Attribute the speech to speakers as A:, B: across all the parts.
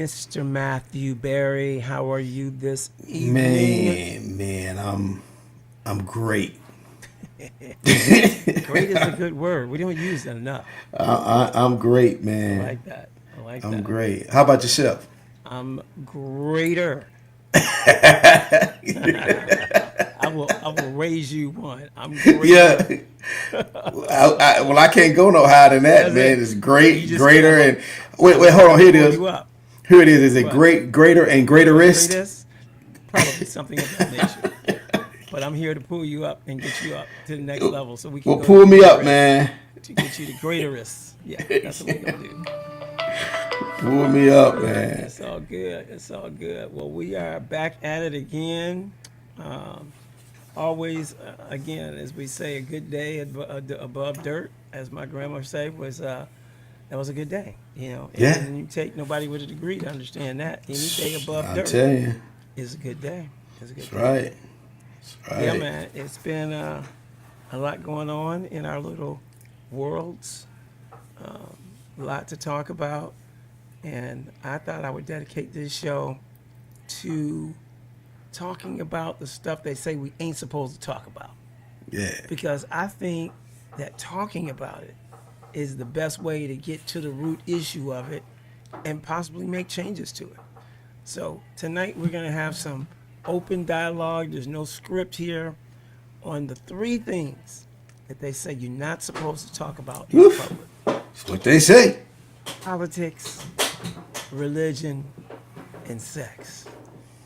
A: Mr. Matthew Berry, how are you this evening?
B: I'm great.
A: Great is a good word. We don't use that enough.
B: I'm great,
A: I
B: man.
A: like that. I like
B: I'm
A: that.
B: great. How about yourself?
A: I'm greater. I will raise you one. I'm
B: Yeah.
A: greater.
B: Well, I can't go no higher than that,
A: That's
B: man.
A: it.
B: It's
A: You
B: great,
A: just I'm
B: greater,
A: a,
B: and wait,
A: I'm
B: hold on.
A: gonna
B: Here it
A: pull
B: is.
A: you up.
B: Here it is. Is it
A: What?
B: great, greater, and greaterist?
A: Greatest? Probably something of that nature. But I'm here to pull you up and get you up to the next level so we can
B: Well,
A: go to
B: pull me up,
A: greaterest
B: man.
A: to get you to greaterest. Yeah, that's what we're gonna do.
B: Pull me up,
A: Yeah,
B: man.
A: it's all good. It's all good. Well, we are back at it again. Um, Always, again, as we say, a good day above dirt, as my grandma say, was that was a good day.
B: Yeah.
A: And you take nobody with a degree to understand that. Any day above
B: I
A: dirt
B: tell you,
A: is a good day. Is a good
B: that's
A: day.
B: right. That's
A: Yeah,
B: right.
A: man, it's been a lot going on in our little worlds. A lot to talk about, and I thought I would dedicate this show to talking about the stuff they say we ain't supposed to talk about.
B: Yeah.
A: Because I think that talking about it is the best way to get to the root issue of it and possibly make changes to it. So tonight we're going to have some open dialogue. There's no script here on the three things that they say you're not supposed to talk about in
B: Woof.
A: public:
B: That's what they say.
A: politics, religion, and sex.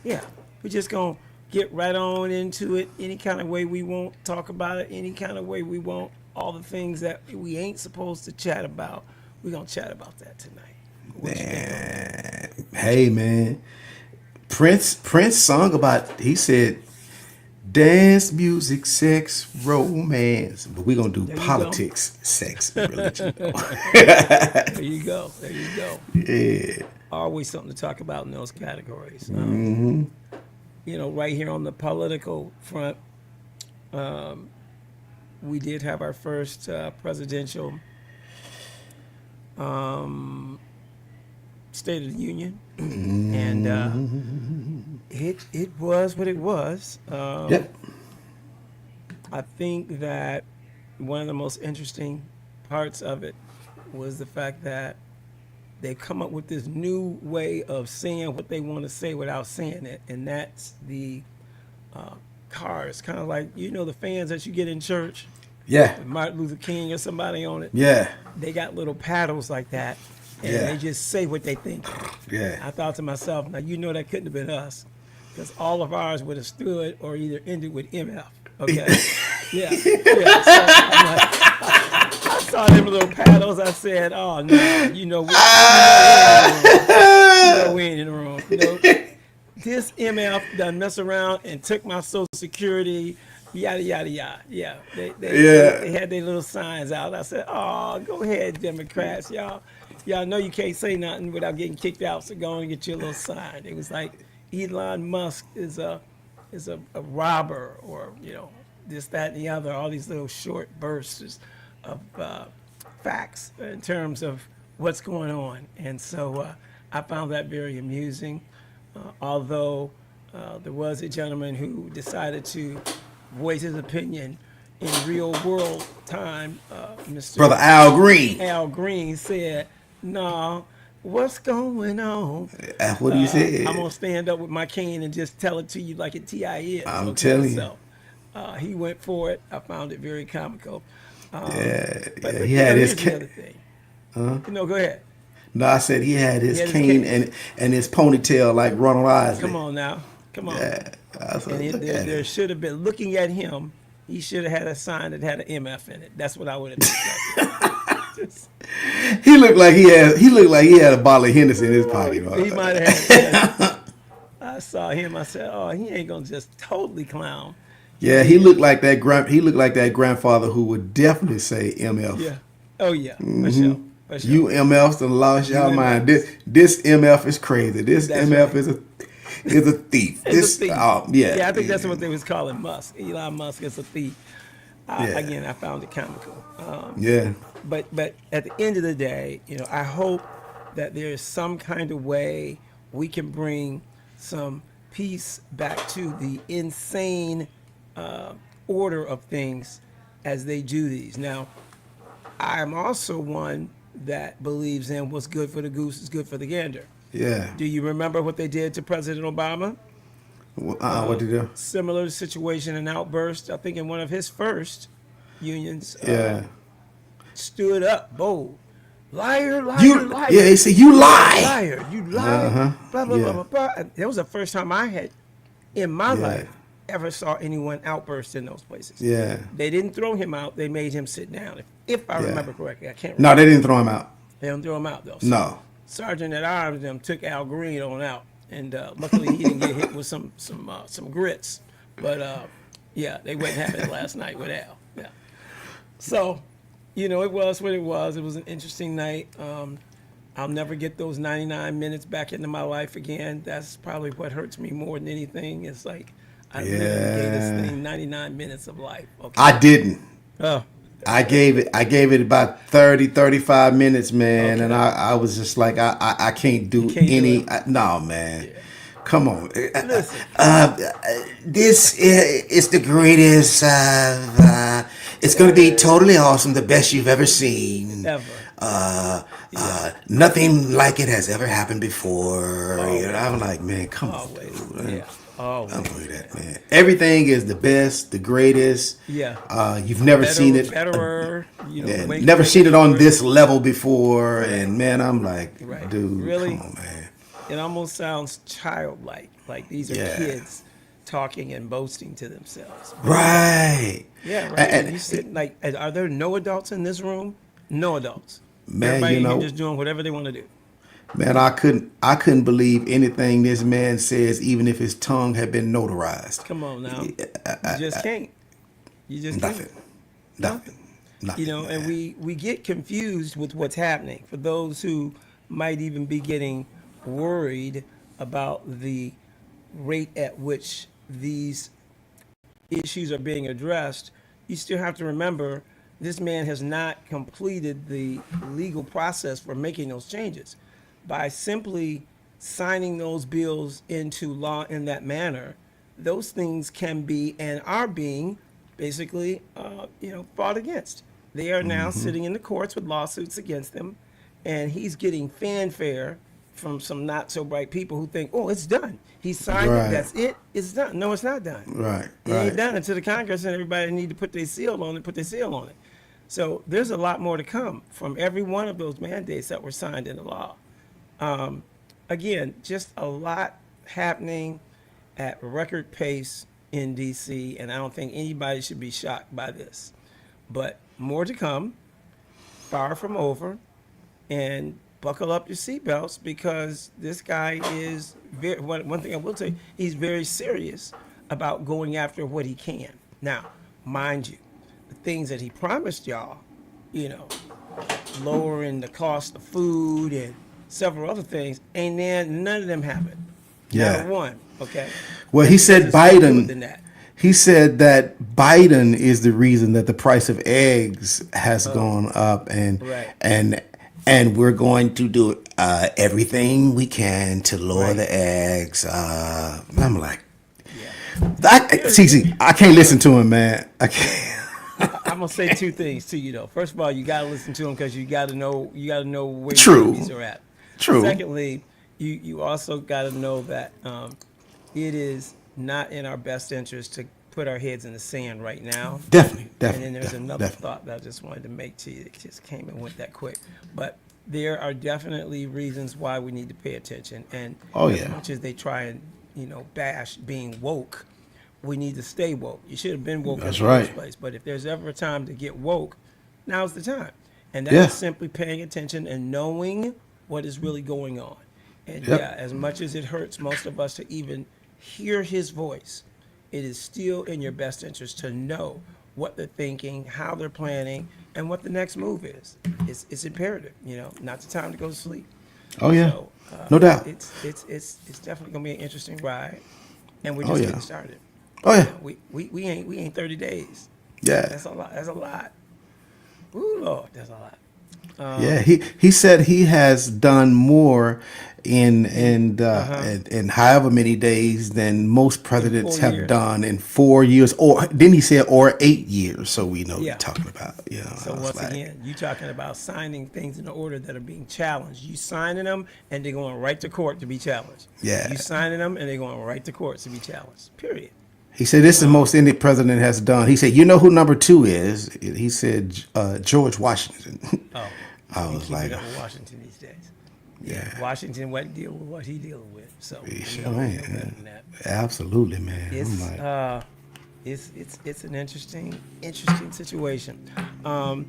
A: Yeah, we're just going to get right on into it. Any kind of way we want, talk about it. Any kind of way we want. All the things that we ain't supposed to chat about, we're going to chat about that tonight. What you think on that?
B: Hey, man. Prince sung about. He said, "Dance, music, sex, romance." But we're gonna do
A: There you go.
B: politics, sex, and religion.
A: There you go. There you go.
B: Yeah.
A: Always something to talk about in those categories. Right here on the political front, we did have our first presidential State of the Union, and it was what it was.
B: Yep.
A: I think that one of the most interesting parts of it was the fact that they've come up with this new way of saying what they want to say without saying it, and that's the cars. Kind of like the fans that you get in church,
B: Yeah.
A: with Martin Luther King or somebody on it.
B: Yeah.
A: They got little paddles like that, and
B: Yeah.
A: they just say what they think.
B: Yeah.
A: I thought to myself, now that couldn't have been us, because all of ours would have stood or either ended with MF. Okay. Yeah. Yeah. So I'm like, I saw them little paddles. I said, "Oh no, we ain't in the room. This MF done mess around and took my Social Security, yada yada yada." Yeah, they had their little signs out. I said, "Oh, go ahead, Democrats, y'all know you can't say nothing without getting kicked out. So go on and get your little sign." It was like Elon Musk is a robber, or this, that, and the other. All these little short bursts of facts in terms of what's going on, and so I found that very amusing. Although there was a gentleman who decided to voice his opinion in real world time, Mr.
B: Brother Al Green.
A: Al Green said, "No, what's going on?
B: That's what he said.
A: I'm gonna stand up with my cane and just tell it to you like a TI is."
B: I'm telling you.
A: So he went for it. I found it very comical. But
B: He had his
A: here's the other thing. Go ahead.
B: No, I said he had his
A: He had his
B: cane
A: cane.
B: and his ponytail like Ronald Isley.
A: Come on now, come on.
B: Yeah. I was like,
A: And
B: look at
A: there
B: him.
A: should have been, looking at him, he should have had a sign that had an MF in it. That's what I would have expected.
B: He looked like he had a bottle of Hennessy in his pocket.
A: He might have had it. I saw him. I said, "Oh, he ain't gonna just totally clown."
B: Yeah, he looked like that grandfather who would definitely say MF.
A: Yeah. Oh yeah. For sure. For sure.
B: You MFs done lost
A: You
B: y'all mind.
A: MFs.
B: This MF is crazy. This
A: That's
B: MF
A: right.
B: is a thief.
A: It's a thief.
B: Yeah.
A: I think that's what they was calling Musk. Elon Musk is a thief.
B: Yeah.
A: Again, I found it comical.
B: Yeah.
A: But at the end of the day, I hope that there is some kind of way we can bring some peace back to the insane order of things as they do these. Now, I'm also one that believes in what's good for the goose is good for the gander.
B: Yeah.
A: Do you remember what they did to President Obama?
B: What did you do?
A: Similar situation and outburst. I think in one of his first unions,
B: Yeah.
A: stood up, bold, liar, liar,
B: You.
A: liar.
B: Yeah. He said you lie.
A: Liar, you liar, blah, blah,
B: Yeah.
A: blah, blah, blah. And that was the first time I had, in my
B: Yeah.
A: life, ever saw anyone outburst in those places.
B: Yeah.
A: They didn't throw him out. They made him sit down, if I
B: Yeah.
A: remember correctly. I can't
B: No,
A: remember.
B: they didn't throw him out.
A: They don't throw him out, though. So
B: No.
A: Sergeant at Arms them took Al Green on out. And luckily he didn't get hit with some grits. But, yeah, they went having it last night with Al. Yeah. So, it was what it was. It was an interesting night. I'll never get those 99 minutes back into my life again. That's probably what hurts me more than anything. It's like I literally gave this thing 99 minutes of life. Okay.
B: I didn't.
A: Oh,
B: I gave it about 30, 35 minutes, man,
A: Okay.
B: and I was just like, I can't do
A: can't do
B: any.
A: it?
B: No, man. Come on.
A: Listen.
B: This is the greatest. It's going to be totally awesome, the best you've ever seen.
A: Ever.
B: Nothing like it has ever happened before. I'm like, man, come
A: Always.
B: on, dude.
A: Yeah. Always.
B: I'm with that, man. Everything is the best, the greatest.
A: Yeah.
B: You've never seen it.
A: Betterer.
B: Yeah,
A: way
B: never
A: greater,
B: seen it on
A: greater.
B: this level before, and man, I'm like,
A: Right.
B: dude,
A: Really?
B: come on, man.
A: It almost sounds childlike. Like these are
B: Yeah.
A: kids talking and boasting to themselves.
B: Right.
A: Yeah, right.
B: And-
A: And you sit like, are there no adults in this room? No adults.
B: Man,
A: Everybody
B: you know-
A: here just doing whatever they want to do.
B: Man, I couldn't believe anything this man says, even if his tongue had been notarized.
A: Come on now. You just can't. You just
B: Nothing.
A: can't.
B: Nothing. Nothing.
A: And
B: man.
A: we get confused with what's happening. For those who might even be getting worried about the rate at which these issues are being addressed, you still have to remember this man has not completed the legal process for making those changes. By simply signing those bills into law in that manner, those things can be and are being basically, fought against. They are now sitting in the courts with lawsuits against them, and he's getting fanfare from some not so bright people who think, oh, it's done. He signed
B: Right.
A: it. That's it. It's done. No, it's not done.
B: Right.
A: It ain't
B: Right.
A: done until the Congress and everybody need to put their seal on it. So there's a lot more to come from every one of those mandates that were signed into law. Again, just a lot happening at record pace in DC, and I don't think anybody should be shocked by this. But more to come, far from over, and buckle up your seatbelts because this guy is one thing I will say, he's very serious about going after what he can. Now, mind you, the things that he promised y'all, lowering the cost of food and several other things, and then none of them happened.
B: Yeah.
A: Not one. Okay.
B: Well, he said
A: It's more to it than
B: Biden.
A: that.
B: He said that Biden is the reason that the price of eggs has gone up, and
A: Right.
B: and we're going to do everything we can to lower
A: Right.
B: the eggs. I'm like,
A: Yeah.
B: I can't listen to him, man. I can't.
A: I'm gonna say two things to you though. First of all, you gotta listen to him because you gotta know where
B: True.
A: your babies are at.
B: True.
A: Secondly, you also gotta know that it is not in our best interest to put our heads in the sand right now.
B: Definitely.
A: And then there's another thought that I just wanted to make to you. It just came and went that quick. But there are definitely reasons why we need to pay attention. And
B: Oh,
A: as
B: yeah.
A: much as they try and bash being woke, we need to stay woke. You should have been woke
B: That's
A: in the first
B: right.
A: place. But if there's ever a time to get woke, now's the time. And that's
B: Yeah.
A: simply paying attention and knowing what is really going on. And
B: Yep.
A: yeah, as much as it hurts most of us to even hear his voice, it is still in your best interest to know what they're thinking, how they're planning, and what the next move is. It's imperative, not the time to go to sleep.
B: Oh yeah,
A: So,
B: no doubt.
A: It's definitely gonna be an interesting ride, and we're
B: Oh,
A: just
B: yeah.
A: getting started.
B: Oh yeah,
A: We ain't 30 days.
B: yeah.
A: That's a lot. That's a lot. Ooh, Lord, that's a lot.
B: Yeah, he said he has done more in however many days than most
A: In
B: presidents
A: 4 years.
B: have done in 4 years, or then he said or 8 years. So we know what you're
A: Yeah.
B: talking about. You know,
A: So
B: I was
A: once
B: like,
A: again, you talking about signing things in the order that are being challenged. You signing them, and they're going right to court to be challenged.
B: yeah.
A: You signing them, and they're going right to court to be challenged. Period.
B: He said this is the most any president has done. He said, you know who number two is? He said George Washington.
A: Oh,
B: I
A: we
B: was
A: keep
B: like,
A: it up with Washington these days.
B: yeah,
A: Washington wasn't dealing with what he dealing with. So
B: he
A: we
B: sure
A: know
B: ain't.
A: better than that.
B: Absolutely, man. I'm
A: It's
B: like,
A: it's an interesting situation. Um,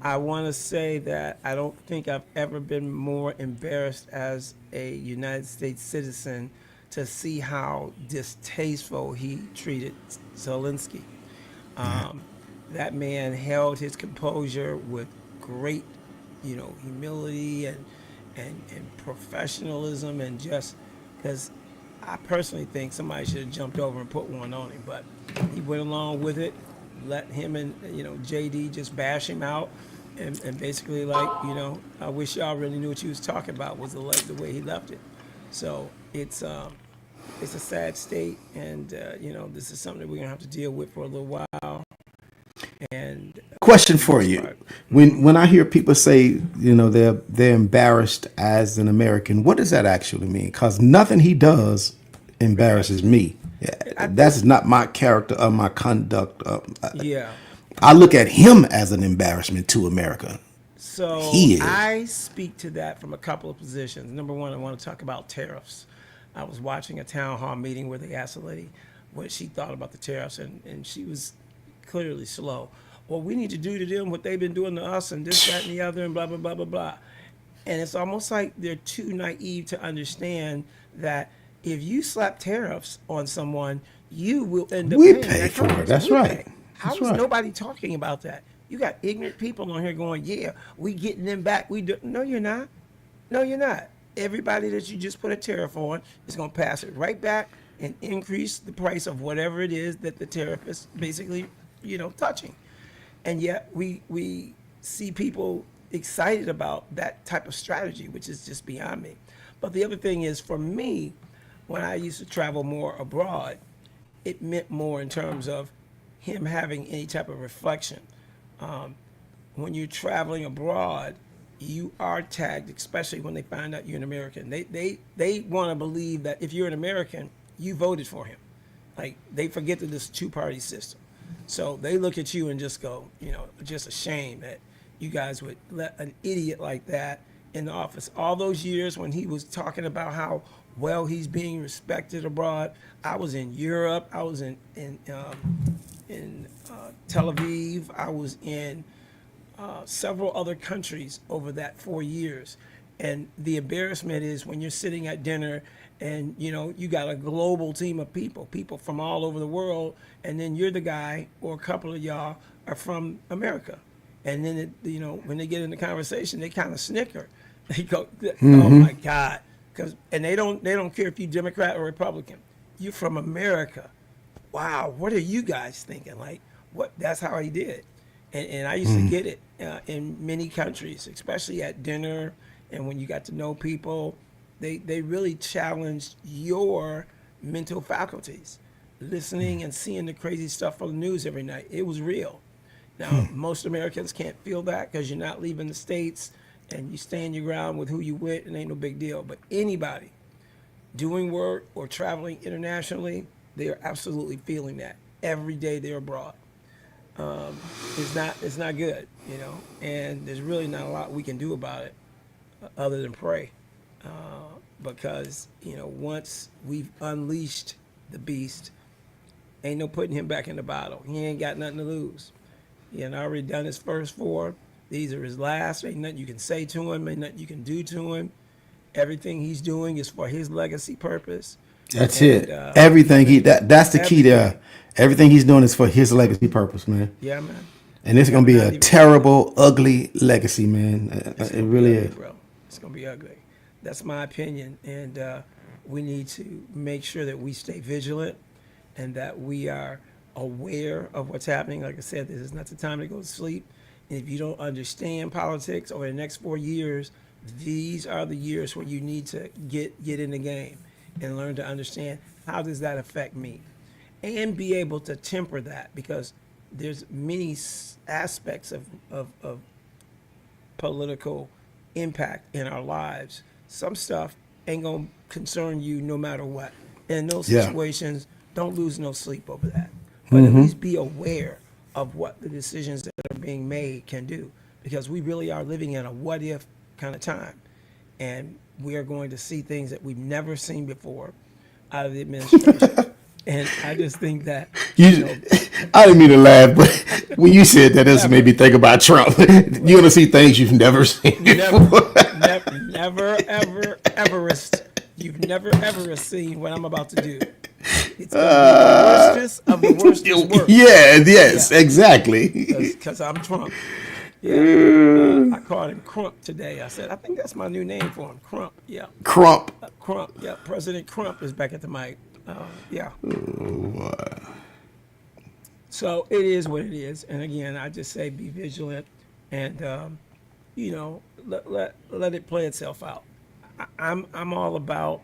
A: I want to say that I don't think I've ever been more embarrassed as a United States citizen to see how distasteful he treated Zelensky. Um, that man held his composure with great, humility and professionalism, and just because I personally think somebody should have jumped over and put one on him, but he went along with it, let him and JD just bash him out, and basically like I wish y'all really knew what you was talking about was the way he left it. So it's a sad state, and this is something that we're gonna have to deal with for a little while. And
B: question
A: for the
B: for
A: most
B: you:
A: part,
B: when I hear people say they're embarrassed as an American, what does that actually mean? Because nothing he does embarrasses me. Yeah, that's not my character or my conduct.
A: yeah.
B: I look at him as an embarrassment to America.
A: So
B: He is.
A: I speak to that from a couple of positions. Number one, I want to talk about tariffs. I was watching a town hall meeting where they asked a lady what she thought about the tariffs, and she was clearly slow. Well, we need to do to them what they've been doing to us, and this, that, and the other, and blah, blah, blah, blah, blah. And it's almost like they're too naive to understand that if you slap tariffs on someone, you will end up
B: We
A: paying
B: pay
A: that
B: for it.
A: cost.
B: That's
A: We
B: right.
A: pay. How
B: That's
A: is
B: right.
A: nobody talking about that? You got ignorant people on here going, "Yeah, we getting them back." We do. No, you're not. No, you're not. Everybody that you just put a tariff on is going to pass it right back and increase the price of whatever it is that the tariff is basically, touching. And yet we see people excited about that type of strategy, which is just beyond me. But the other thing is, for me, when I used to travel more abroad, it meant more in terms of him having any type of reflection. Um, when you're traveling abroad, you are tagged, especially when they find out you're an American. They want to believe that if you're an American, you voted for him. Like, they forget that this two-party system. So they look at you and just go, just ashamed that you guys would let an idiot like that in the office. All those years when he was talking about how well he's being respected abroad, I was in Europe, I was in Tel Aviv, I was in several other countries over that 4 years. And the embarrassment is when you're sitting at dinner and you got a global team of people from all over the world, and then you're the guy or a couple of y'all are from America. And then when they get in the conversation, they kind of snicker. They go, "Oh my God," and they don't care if you're Democrat or Republican. You're from America. Wow, what are you guys thinking? Like, what? That's how he did. And I used to get it in many countries, especially at dinner and when you got to know people. They really challenged your mental faculties. Listening and seeing the crazy stuff on the news every night, it was real. Now, most Americans can't feel that because you're not leaving the States and you stand your ground with who you with, and ain't no big deal. But anybody doing work or traveling internationally, they are absolutely feeling that every day they're abroad. It's not good, and there's really not a lot we can do about it other than pray, because once we've unleashed the beast, ain't no putting him back in the bottle. He ain't got nothing to lose. He had already done his first four. These are his last. Ain't nothing you can say to him. Ain't nothing you can do to him. Everything he's doing is for his legacy purpose.
B: That's
A: And
B: it. Everything that's the key
A: everything.
B: there. Everything he's doing is for his legacy purpose, man.
A: Yeah, man.
B: And it's
A: Yeah,
B: gonna
A: we're
B: be
A: not
B: a
A: even.
B: terrible, ugly legacy, man.
A: It's
B: It
A: gonna be
B: really
A: ugly,
B: is.
A: bro. It's gonna be ugly. That's my opinion, and we need to make sure that we stay vigilant and that we are aware of what's happening. Like I said, this is not the time to go to sleep. If you don't understand politics over the next 4 years, these are the years where you need to get in the game and learn to understand how does that affect me, and be able to temper that, because there's many aspects of political impact in our lives. Some stuff ain't gonna concern you no matter what. In those
B: Yeah.
A: situations, don't lose no sleep over that. But at least be aware of what the decisions that are being made can do. Because we really are living in a what if kind of time. And we are going to see things that we've never seen before out of the administration. And I just think that,
B: You, I didn't mean to laugh, but when you said that, this made me think about Trump. You're gonna see things you've never seen before.
A: never, ever, everest. You've never, ever seen what I'm about to do. It's going to be the worstest of the worstest worst.
B: Yeah, yes,
A: Yeah.
B: exactly.
A: Because I'm Trump. Yeah. I called him Crump today. I said, I think that's my new name for him. Crump. Yeah.
B: Crump.
A: Crump. Yeah. President Crump is back at the mic. Yeah. So it is what it is. And again, I just say be vigilant and, let it play itself out. I'm all about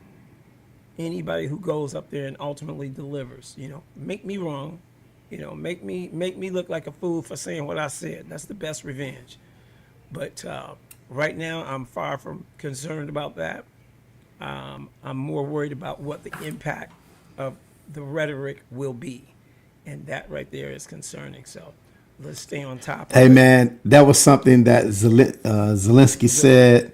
A: anybody who goes up there and ultimately delivers. Make me wrong. Make me look like a fool for saying what I said. That's the best revenge. But right now, I'm far from concerned about that. I'm more worried about what the impact of the rhetoric will be, and that right there is concerning. So let's stay on top of
B: Hey
A: it.
B: man, that was something that Zelensky said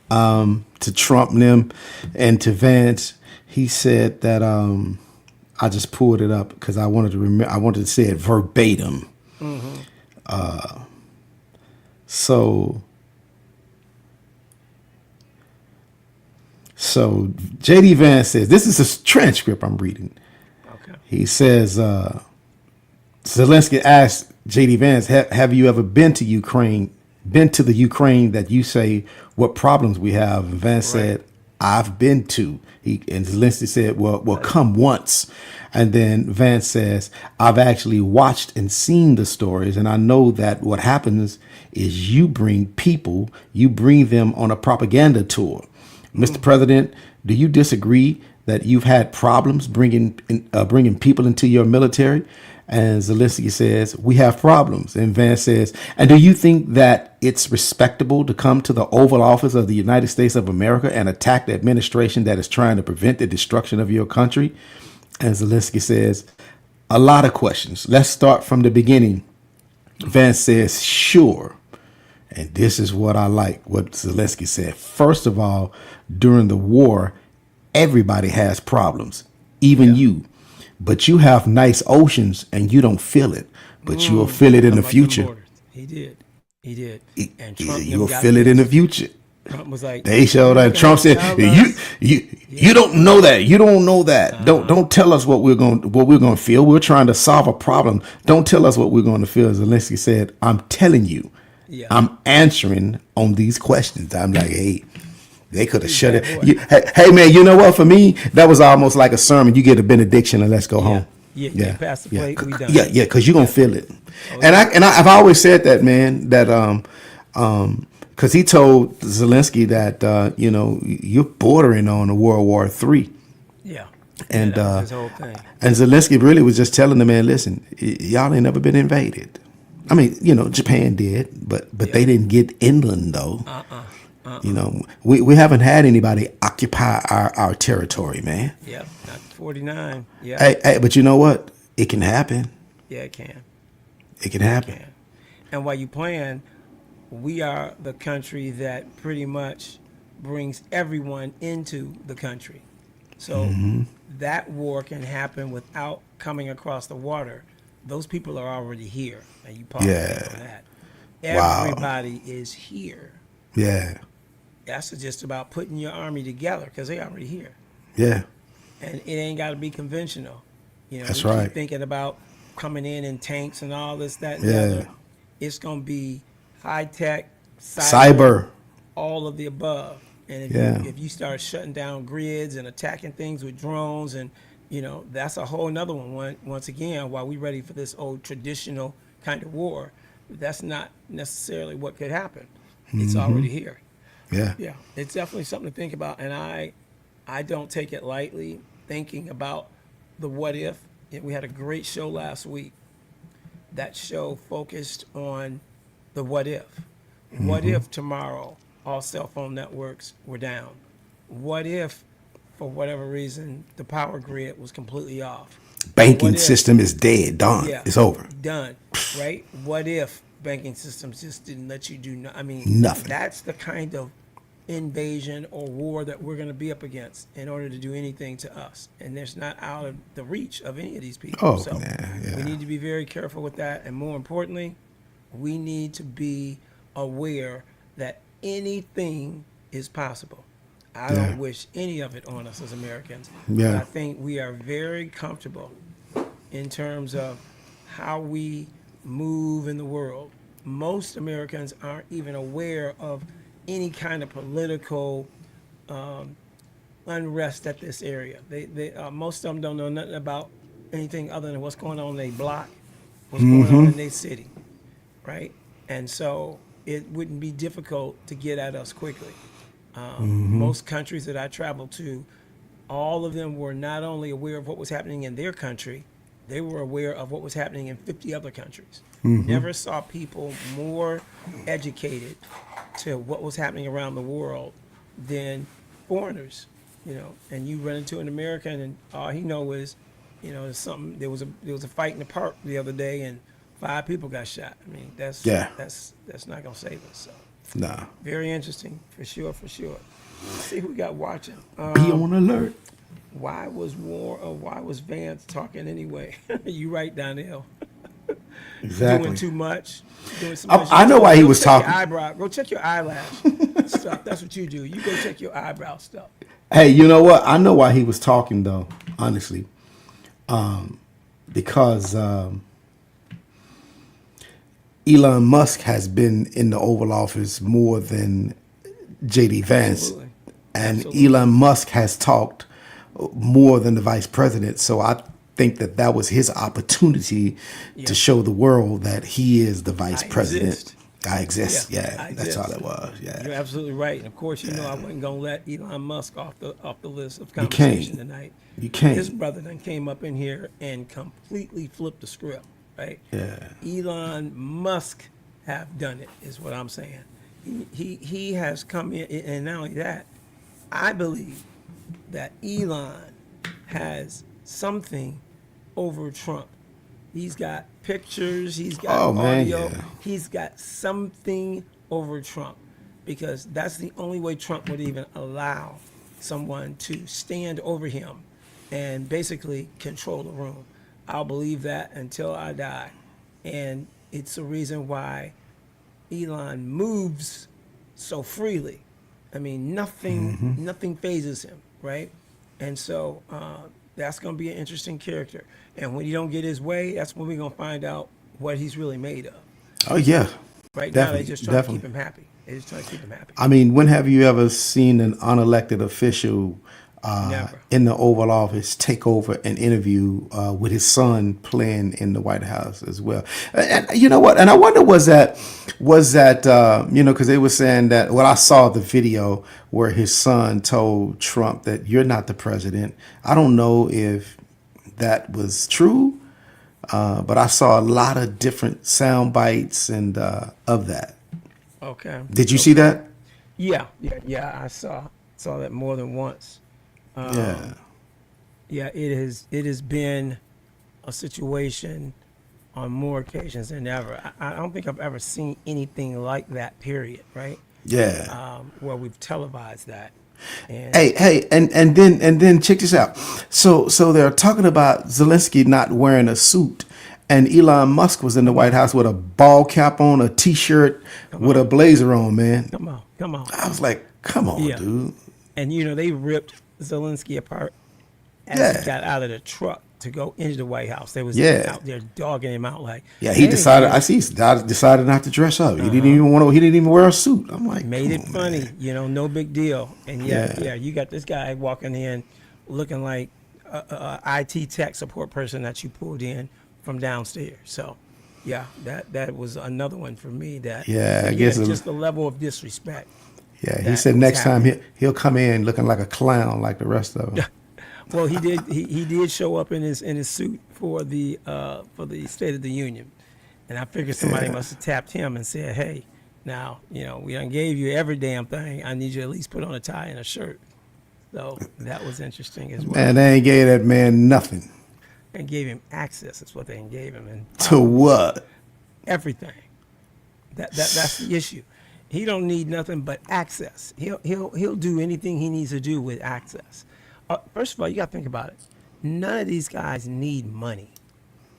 B: to Trump and them, and to Vance. He said that I just pulled it up because I wanted to remember. I wanted to say it verbatim. So J.D. Vance says, this is a transcript I'm reading.
A: Okay.
B: He says, Zelensky asked J.D. Vance, have you ever been to Ukraine, the Ukraine that you say what problems we have? And Vance said, I've been to. And Zelensky said, well, come once. And then Vance says, I've actually watched and seen the stories, and I know that what happens is you bring them on a propaganda tour. Mr. President, do you disagree that you've had problems bringing people into your military? And Zelensky says, we have problems. And Vance says, and do you think that it's respectable to come to the Oval Office of the United States of America and attack the administration that is trying to prevent the destruction of your country? And Zelensky says, a lot of questions. Let's start from the beginning. Vance says, sure. And this is what I like, what Zelensky said. First of all, during the war, everybody has problems, even you. But you have nice oceans and you don't feel it. But you will feel it in the future.
A: He did. And
B: You will feel it in the future.
A: Trump was like,
B: They showed that. Trump said, "You don't know that. You don't know that. Don't tell us what we're going to feel. We're trying to solve a problem. Don't tell us what we're going to feel." Zelensky said, "I'm telling you.
A: Yeah.
B: I'm answering on these questions." I'm like, hey, they could have shut it. Hey, man, you know what? For me, that was almost like a sermon. You get a benediction and let's go home.
A: Yeah. Pass the plate. We done.
B: Yeah, because you're gonna feel it. I've always said that, man. That because he told Zelensky that you're bordering on a World War III.
A: Yeah.
B: And
A: that was his whole thing.
B: And Zelensky really was just telling the man, listen, y'all ain't never been invaded. I mean, Japan did, but they didn't get inland though. We haven't had anybody occupy our territory, man.
A: Yeah, not 49. Yeah.
B: Hey, but you know what? It can happen.
A: Yeah, it can.
B: It can happen.
A: And while you plan, we are the country that pretty much brings everyone into the country. So that war can happen without coming across the water. Those people are already here, and you pause on that. Everybody is here.
B: Yeah.
A: That's just about putting your army together because they already here.
B: Yeah.
A: And it ain't got to be conventional.
B: That's
A: we
B: right.
A: keep thinking about coming in tanks and all this, that, and the other. It's going to be high tech, cyber, all of the above. And if you start shutting down grids and attacking things with drones, and that's a whole nother one. Once again, while we ready for this old traditional kind of war, that's not necessarily what could happen. It's already here.
B: Yeah.
A: Yeah, it's definitely something to think about, and I don't take it lightly. Thinking about the what if. We had a great show last week. That show focused on the what if. What if tomorrow all cell phone networks were down? What if, for whatever reason, the power grid was completely off?
B: Banking
A: What if-
B: system is dead, done.
A: Yeah,
B: It's over.
A: done. Right? What if banking systems just didn't let you do? I mean,
B: Nothing.
A: That's the kind of invasion or war that we're going to be up against in order to do anything to us, and it's not out of the reach of any of these people.
B: Oh,
A: So
B: yeah.
A: we need to be very careful with that, and more importantly, we need to be aware that anything is possible. I
B: Yeah.
A: don't wish any of it on us as Americans.
B: Yeah.
A: But I think we are very comfortable in terms of how we move in the world. Most Americans aren't even aware of any kind of political unrest at this area. Most of them don't know nothing about anything other than what's going on in their block, what's going on in their city, right? And so it wouldn't be difficult to get at us quickly. Most countries that I traveled to, all of them were not only aware of what was happening in their country, they were aware of what was happening in 50 other countries. Never saw people more educated to what was happening around the world than foreigners, And you run into an American, and all he know is, there's something. There was a fight in the park the other day, and 5 people got shot. I mean, that's not gonna save us. So
B: Nah.
A: very interesting, for sure. Let's see who we got watching.
B: Be on alert.
A: Why was Vance talking anyway? You right, Donnell.
B: Exactly.
A: Doing too much.
B: I know why he was
A: check
B: talking.
A: Your eyebrow. Go check your eyelash stuff. That's what you do. You go check your eyebrow stuff.
B: Hey, you know what? I know why he was talking though, honestly. Because Elon Musk has been in the Oval Office more than JD Vance.
A: Absolutely.
B: And
A: Absolutely.
B: Elon Musk has talked more than the vice president. So I think that was his opportunity to show the world that he is the vice president.
A: Exist.
B: I exist.
A: Yeah,
B: Yeah,
A: I
B: that's all
A: exist.
B: it was. Yeah.
A: You're absolutely right. And of course, I wasn't gonna let Elon Musk off the list of
B: can't.
A: conversation tonight.
B: You can't.
A: His brother then came up in here and completely flipped the script, right?
B: Yeah.
A: Elon Musk have done it, is what I'm saying. He has come in, and not only that, I believe that Elon has something over Trump. He's got pictures, he's got audio,
B: yeah.
A: he's got something over Trump, because that's the only way Trump would even allow someone to stand over him and basically control the room. I'll believe that until I die. And it's the reason why Elon moves so freely. I mean, nothing phases him, right? And so that's going to be an interesting character. And when he don't get his way, that's when we're going to find out what he's really made of.
B: Oh yeah.
A: Right now,
B: Definitely,
A: they just trying to
B: definitely.
A: keep him happy. They just trying to keep him happy.
B: I mean, when have you ever seen an unelected official
A: Never.
B: in the Oval Office take over an interview with his son playing in the White House as well? And you know what? And I wonder, was that because they were saying that. Well, I saw the video where his son told Trump that you're not the president. I don't know if that was true, but I saw a lot of different sound bites and of that.
A: Okay.
B: Did you see that?
A: Yeah. I saw that more than once.
B: Yeah.
A: Yeah, it has been a situation on more occasions than ever. I don't think I've ever seen anything like that. Period. Right.
B: Yeah.
A: Where we've televised that. And
B: Hey, and then check this out. So they're talking about Zelensky not wearing a suit, and Elon Musk was in the White House with a ball cap on, a T-shirt with a blazer on. Man,
A: come on.
B: I was like, come on,
A: Yeah.
B: dude.
A: And they ripped Zelensky apart as
B: Yeah.
A: he got out of the truck to go into the White House. They was
B: Yeah.
A: out there dogging him out like,
B: Yeah, he
A: "Hey,
B: decided.
A: man."
B: I see. He decided not to dress up. He didn't even want to. He didn't even wear a suit. I'm like,
A: Made
B: come
A: it
B: on,
A: funny,
B: man.
A: no big deal. And
B: Yeah.
A: yeah, you got this guy walking in looking like a IT tech support person that you pulled in from downstairs. So Yeah, that was another one for me. That
B: Yeah, I
A: again,
B: guess.
A: just the level of disrespect
B: Yeah, he
A: that
B: said
A: was
B: next time
A: happening.
B: he'll come in looking like a clown like the rest of them.
A: Well, he did. He did show up in his suit for the State of the Union, and I figured somebody
B: Yeah.
A: must have tapped him and said, "Hey, now we done gave you every damn thing. I need you to at least put on a tie and a shirt." So that was interesting as well,
B: Man, they ain't gave that man nothing.
A: and gave him access. That's what they gave him, and
B: To what?
A: everything. That's the issue. He don't need nothing but access. He'll do anything he needs to do with access. First of all, you got to think about it. None of these guys need money.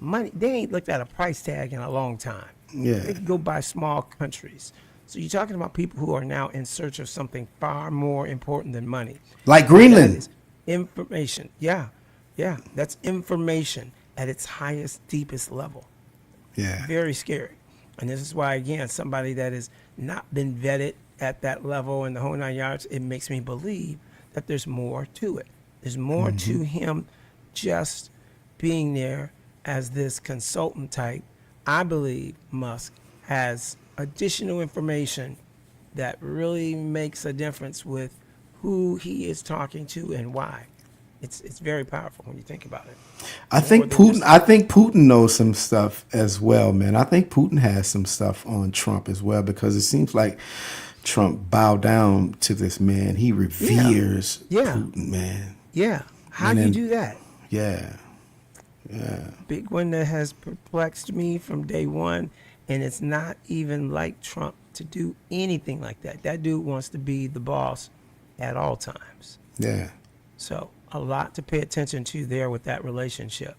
A: Money, they ain't looked at a price tag in a long time.
B: Yeah.
A: They can go buy small countries. So you're talking about people who are now in search of something far more important than money.
B: Like
A: That
B: Greenland.
A: is information. Yeah, yeah. That's information at its highest, deepest level.
B: Yeah.
A: Very scary. And this is why, again, somebody that has not been vetted at that level and the whole 9 yards, it makes me believe that there's more to it. There's more to him just being there as this consultant type. I believe Musk has additional information that really makes a difference with who he is talking to and why. It's very powerful when you think about it.
B: I think
A: than
B: Putin.
A: just-
B: I think Putin knows some stuff as well, man. I think Putin has some stuff on Trump as well because it seems like Trump bowed down to this man. He reveres
A: Yeah.
B: Putin, man.
A: Yeah. How
B: And
A: do you
B: then-
A: do that?
B: Yeah,
A: Big one that has perplexed me from day one, and it's not even like Trump to do anything like that. That dude wants to be the boss at all times.
B: yeah,
A: So a lot to pay attention to there with that relationship.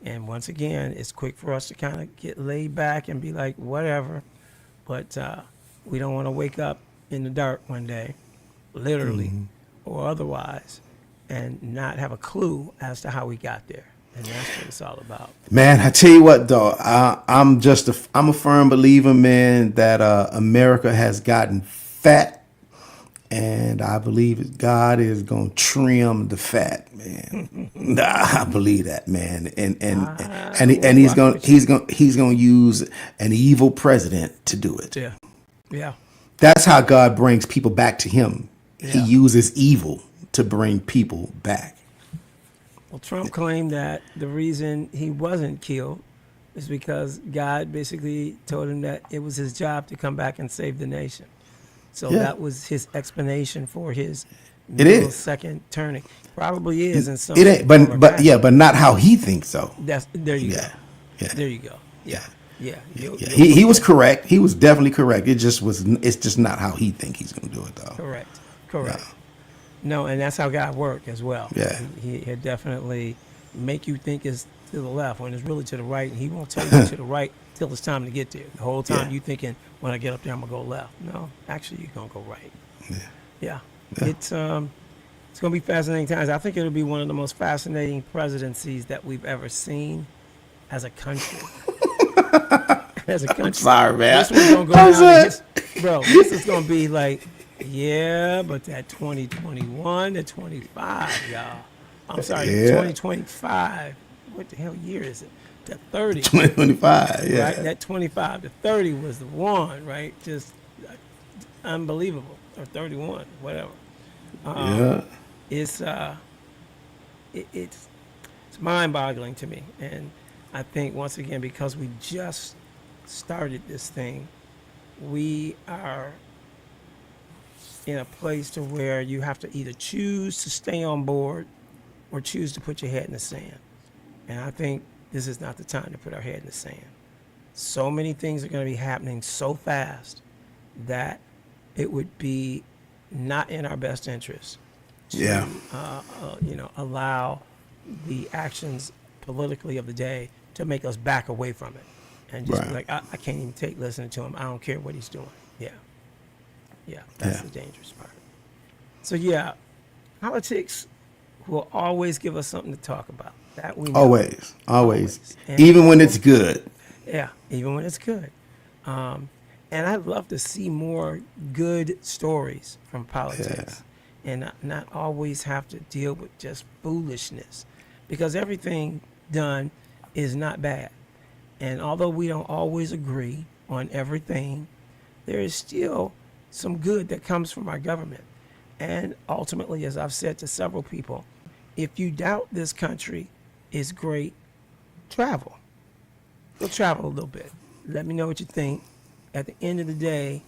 A: And once again, it's quick for us to kind of get laid back and be like, whatever. But we don't want to wake up in the dark one day, literally or otherwise, and not have a clue as to how we got there. And that's what it's all about.
B: man. I tell you what, though, I'm a firm believer, man, that America has gotten fat, and I believe God is gonna trim the fat, man. I believe that, man, and he's gonna use an evil president to do it.
A: Yeah. Yeah.
B: That's how God brings people back to Him. He
A: Yeah.
B: uses evil to bring people back.
A: Well, Trump claimed that the reason he wasn't killed is because God basically told him that it was his job to come back and save the nation. So
B: Yeah.
A: that was his explanation for his
B: It is.
A: second turning. Probably is in some
B: It ain't,
A: shape, form, or
B: but
A: fashion.
B: but not how he thinks, though.
A: That's there you
B: Yeah,
A: go.
B: yeah.
A: There you go. Yeah. Yeah.
B: Yeah, he was correct. He was definitely correct. It's just not how he think he's gonna do it, though.
A: Correct. Correct. No, and that's how God worked as well.
B: Yeah.
A: He had definitely make you think it's to the left when it's really to the right, and he won't tell you to the right till it's time to get there. The whole time
B: Yeah.
A: you thinking, when I get up there, I'm gonna go left. No, actually, you're gonna go right.
B: Yeah.
A: Yeah.
B: Yeah.
A: It's gonna be fascinating times. I think it'll be one of the most fascinating presidencies that we've ever seen as a country. As a country.
B: Sorry, man.
A: This one's gonna go
B: I'm
A: down
B: sorry.
A: in bro, this is gonna be like, yeah, but that 2021 to 25, y'all. I'm sorry,
B: Yeah.
A: 2025. What the hell year is it? To 30.
B: 2025. Yeah.
A: Right? That 25 to 30 was the one, right? Just unbelievable. Or 31, whatever.
B: Yeah.
A: It's it's mind-boggling to me, and I think once again because we just started this thing, we are in a place to where you have to either choose to stay on board or choose to put your head in the sand. And I think this is not the time to put our head in the sand. So many things are going to be happening so fast that it would be not in our best interest to
B: Yeah.
A: allow the actions politically of the day to make us back away from it and just be
B: Right.
A: like, I can't even take listening to him. I don't care what he's doing. Yeah, that's
B: Yeah.
A: the dangerous part. So yeah, politics will always give us something to talk about. That we know.
B: Always.
A: And-
B: Even when it's good.
A: Yeah, even when it's good. And I'd love to see more good stories from politics and not always have to deal with just foolishness, because everything done is not bad. And although we don't always agree on everything, there is still some good that comes from our government. And ultimately, as I've said to several people, if you doubt this country is great, travel. Go travel a little bit. Let me know what you think. At the end of the day,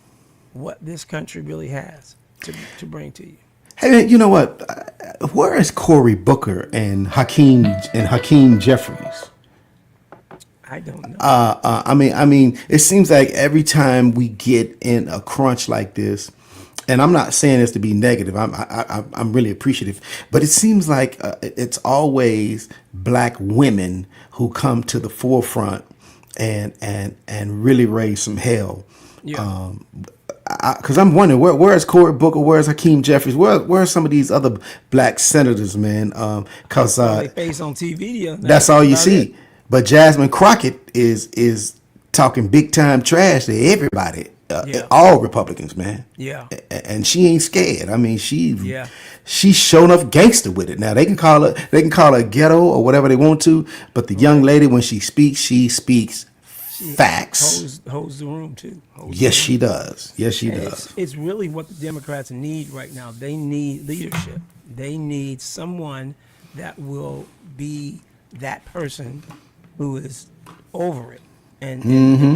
A: what this country really has to bring to you.
B: Hey, man, you know what? Where is Cory Booker and Hakeem Jeffries?
A: I don't know.
B: I mean, it seems like every time we get in a crunch like this, and I'm not saying this to be negative. I'm really appreciative, but it seems like it's always black women who come to the forefront and really raise some hell.
A: Yeah.
B: Because I'm wondering where's Cory Booker, where's Hakeem Jeffries, where are some of these other black senators, man? Because
A: They face on TV.
B: that's all you see. But Jasmine Crockett is talking big time trash to everybody,
A: Yeah.
B: all Republicans, man.
A: Yeah.
B: And she ain't scared. I mean,
A: Yeah.
B: she's shown up gangster with it. Now they can call her ghetto or whatever they want to, but the young lady, when she speaks facts.
A: Holds the room too.
B: Yes, she does. Yes, she does.
A: It's really what the Democrats need right now. They need leadership. They need someone that will be that person who is over it and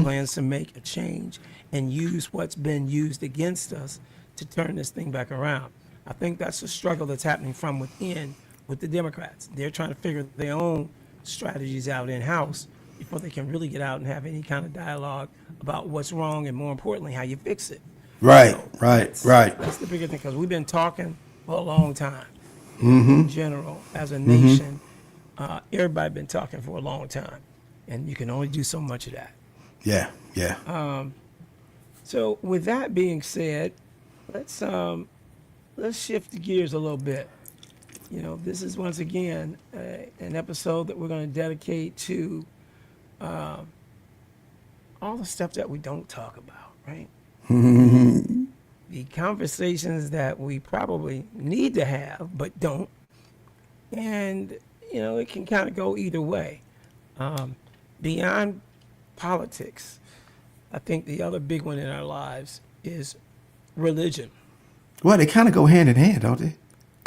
A: plans to make a change and use what's been used against us to turn this thing back around. I think that's the struggle that's happening from within with the Democrats. They're trying to figure their own strategies out in-house before they can really get out and have any kind of dialogue about what's wrong and, more importantly, how you fix it.
B: Right,
A: So
B: right.
A: That's the bigger thing, because we've been talking for a long time. In general, as a nation, everybody been talking for a long time, and you can only do so much of that.
B: Yeah, yeah.
A: So with that being said, let's shift the gears a little bit. You know, this is once again an episode that we're going to dedicate to all the stuff that we don't talk about, right? The conversations that we probably need to have but don't, and you know, it can kind of go either way. Beyond politics, I think the other big one in our lives is religion.
B: Well, they kind of go hand in hand, don't they?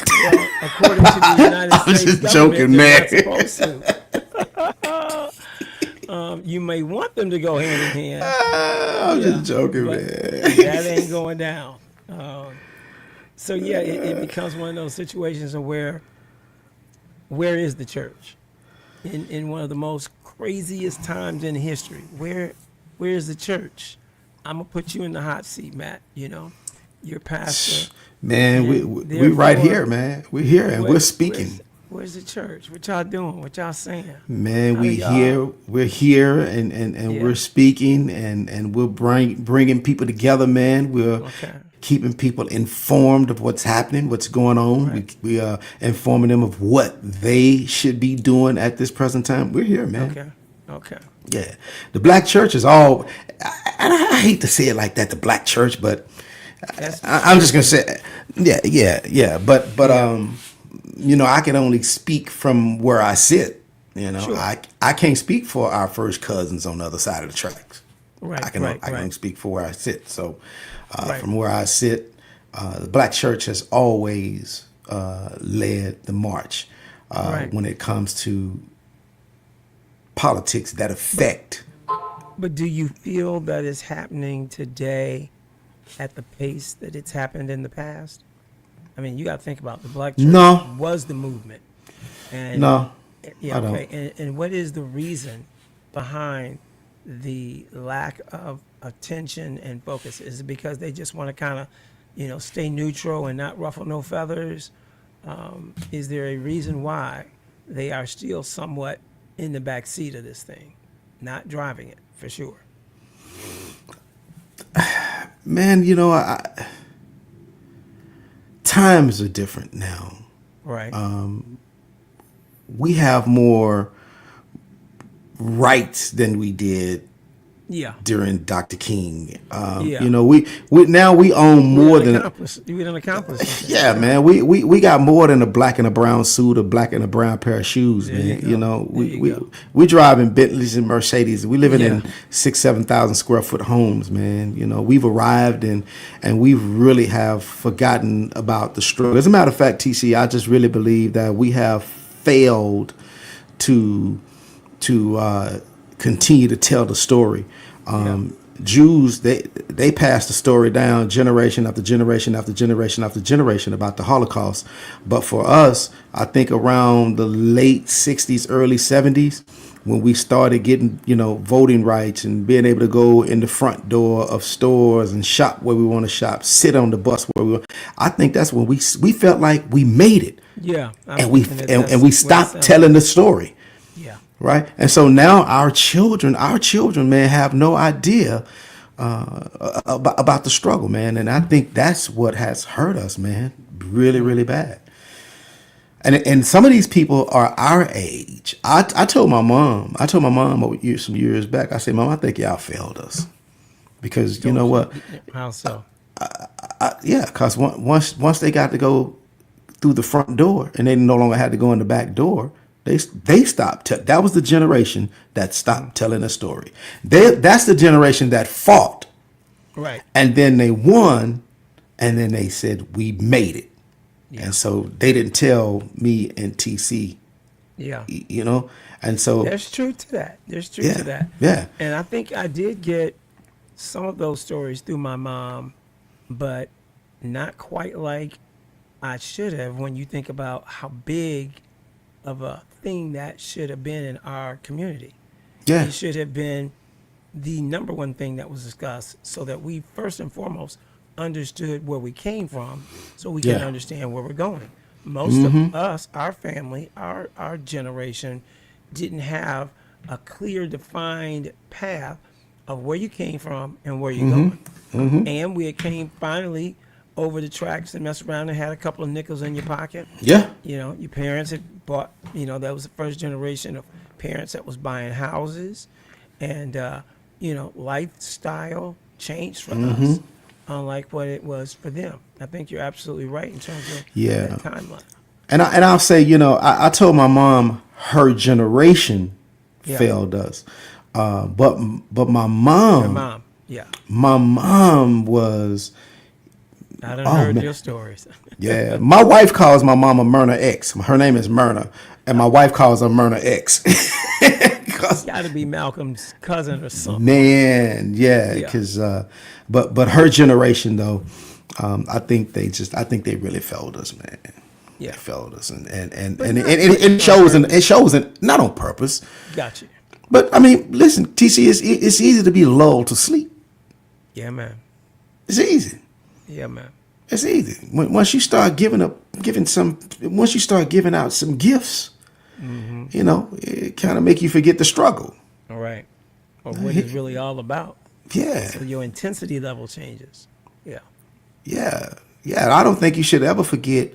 A: Well, according to the United
B: I'm
A: States
B: just
A: government,
B: joking,
A: they're
B: man.
A: not supposed to. You may want them to go hand in hand.
B: I'm just joking,
A: but
B: man.
A: that ain't going down. So yeah, it becomes one of those situations of where is the church in one of the most craziest times in history? Where is the church? I'm gonna put you in the hot seat, Matt. You know, you're pastor.
B: Man, we right here, man. We're here and we're speaking.
A: Where's the church? What y'all doing? What y'all saying?
B: Man,
A: How do
B: we're here and
A: Yeah.
B: we're speaking and we're bringing people together, man. We're
A: Okay.
B: keeping people informed of what's happening, what's going on.
A: Right.
B: We are informing them of what they should be doing at this present time. We're here, man.
A: Okay.
B: Yeah. The black church is all, I hate to say it like that, the black church, but
A: That's
B: I'm just going to say, yeah. But you know, I can only speak from where I sit. You know,
A: Sure.
B: I can't speak for our first cousins on the other side of the tracks.
A: Right,
B: I can
A: right,
B: only
A: right.
B: speak for where I sit. So
A: Right.
B: from where I sit, the black church has always led the march
A: Right.
B: when it comes to politics that affect.
A: But do you feel that it's happening today at the pace that it's happened in the past? I mean, you got to think about the black church
B: No.
A: was the movement. And
B: No,
A: Yeah,
B: I don't.
A: okay. And what is the reason behind the lack of attention and focus? Is it because they just want to kind of, you know, stay neutral and not ruffle no feathers? Is there a reason why they are still somewhat in the back seat of this thing, not driving it for sure?
B: Man, you know, times are different now.
A: Right.
B: We have more rights than we did
A: Yeah.
B: during Dr. King.
A: Yeah.
B: You know, we now we own more than
A: You done accomplished something.
B: yeah, man. We got more than a black and a brown suit, a black and a brown pair of shoes,
A: There
B: man.
A: you
B: You
A: go.
B: know,
A: There you go.
B: we driving Bentleys and Mercedes. We living in
A: Yeah.
B: 6,000-7,000 square foot homes, man. You know, we've arrived and we really have forgotten about the struggle. As a matter of fact, TC, I just really believe that we have failed to continue to tell the story. Jews, they passed the story down generation after generation after generation after generation about the Holocaust. But for us, I think around the late 60s, early 70s, when we started getting, you know, voting rights and being able to go in the front door of stores and shop where we want to shop, sit on the bus where we want, I think that's when we felt like we made it.
A: Yeah.
B: And we stopped telling the story.
A: Yeah.
B: Right. And so now our children, man, have no idea about the struggle, man. And I think that's what has hurt us, man, really, really bad. And some of these people are our age. I told my mom some years back, I said, Mom, I think y'all failed us. Because you know what?
A: How so?
B: Yeah, because once they got to go through the front door and they no longer had to go in the back door, they stopped. That was the generation that stopped telling a story. That's the generation that fought.
A: Right.
B: And then they won, and then they said, we made it.
A: Yeah.
B: And so they didn't tell me and TC,
A: Yeah.
B: you know? And so
A: There's truth to that. There's truth
B: Yeah,
A: to that.
B: yeah.
A: And I think I did get some of those stories through my mom, but not quite like I should have when you think about how big of a thing that should have been in our community.
B: yeah,
A: It should have been the number one thing that was discussed so that we first and foremost understood where we came from so we can
B: Yeah.
A: understand where we're going. Most of us, our family, our generation didn't have a clear defined path of where you came from and where you're going. And we came finally over the tracks and messed around and had a couple of nickels in your pocket.
B: yeah,
A: You know, your parents had bought, you know, that was the first generation of parents that was buying houses. And, you know, lifestyle changed for us, unlike what it was for them. I think you're absolutely right in terms of
B: Yeah.
A: that timeline.
B: And I'll say, you know, I told my mom her generation
A: Yeah.
B: failed us. But my
A: Your
B: mom,
A: mom, yeah.
B: my mom was,
A: I done
B: Oh,
A: heard
B: man.
A: your stories.
B: yeah. My wife calls my mama Myrna X. Her name is Myrna, and my wife calls her Myrna X. 'Cause,
A: Got to be Malcolm's cousin or something.
B: man, yeah,
A: Yeah.
B: because but her generation though, I think they really failed us, man.
A: Yeah.
B: They failed us, and
A: But
B: and
A: not-
B: it shows, and it shows, and not on purpose.
A: Got you.
B: But I mean, listen, TC, it's easy to be lulled to sleep.
A: Yeah, man.
B: It's easy.
A: Yeah, man.
B: It's easy. Once you start once you start giving out some gifts, you know, it kind of make you forget the struggle.
A: All right. Or what it's really all about.
B: Yeah,
A: So your intensity level changes. Yeah.
B: yeah, yeah. I don't think you should ever forget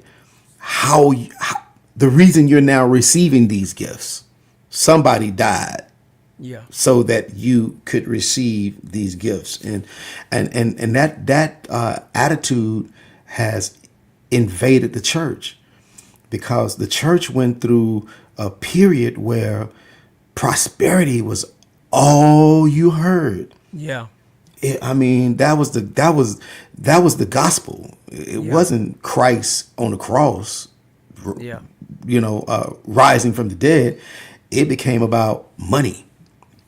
B: how the reason you're now receiving these gifts. Somebody died
A: Yeah.
B: so that you could receive these gifts, and that attitude has invaded the church, because the church went through a period where prosperity was all you heard.
A: Yeah.
B: I mean, that was the gospel. It
A: Yeah.
B: wasn't Christ on the cross,
A: Yeah.
B: you know, rising from the dead. It became about money,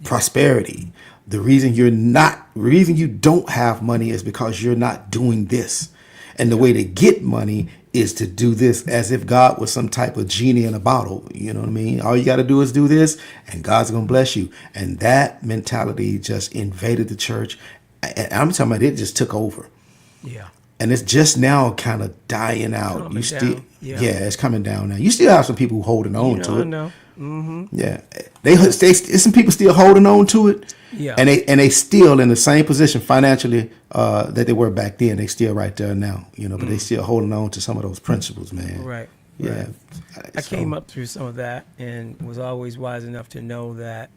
B: prosperity. The reason you don't have money is because you're not doing this. And the way to get money is to do this, as if God was some type of genie in a bottle. You know what I mean? All you got to do is do this and God's going to bless you. And that mentality just invaded the church. And I'm talking about, it just took over.
A: Yeah.
B: And it's just now kind of dying out.
A: Calming
B: You still,
A: down, yeah.
B: yeah, it's coming down now. You still have some people holding on
A: You
B: to
A: know,
B: it.
A: I know. Mm-hmm.
B: Yeah, there's some people still holding on to it.
A: Yeah.
B: and they still in the same position financially that they were back then. They still right there now, you know, but they still holding on to some of those principles, man.
A: Right.
B: Yeah.
A: I came up through some of that and was always wise enough to know that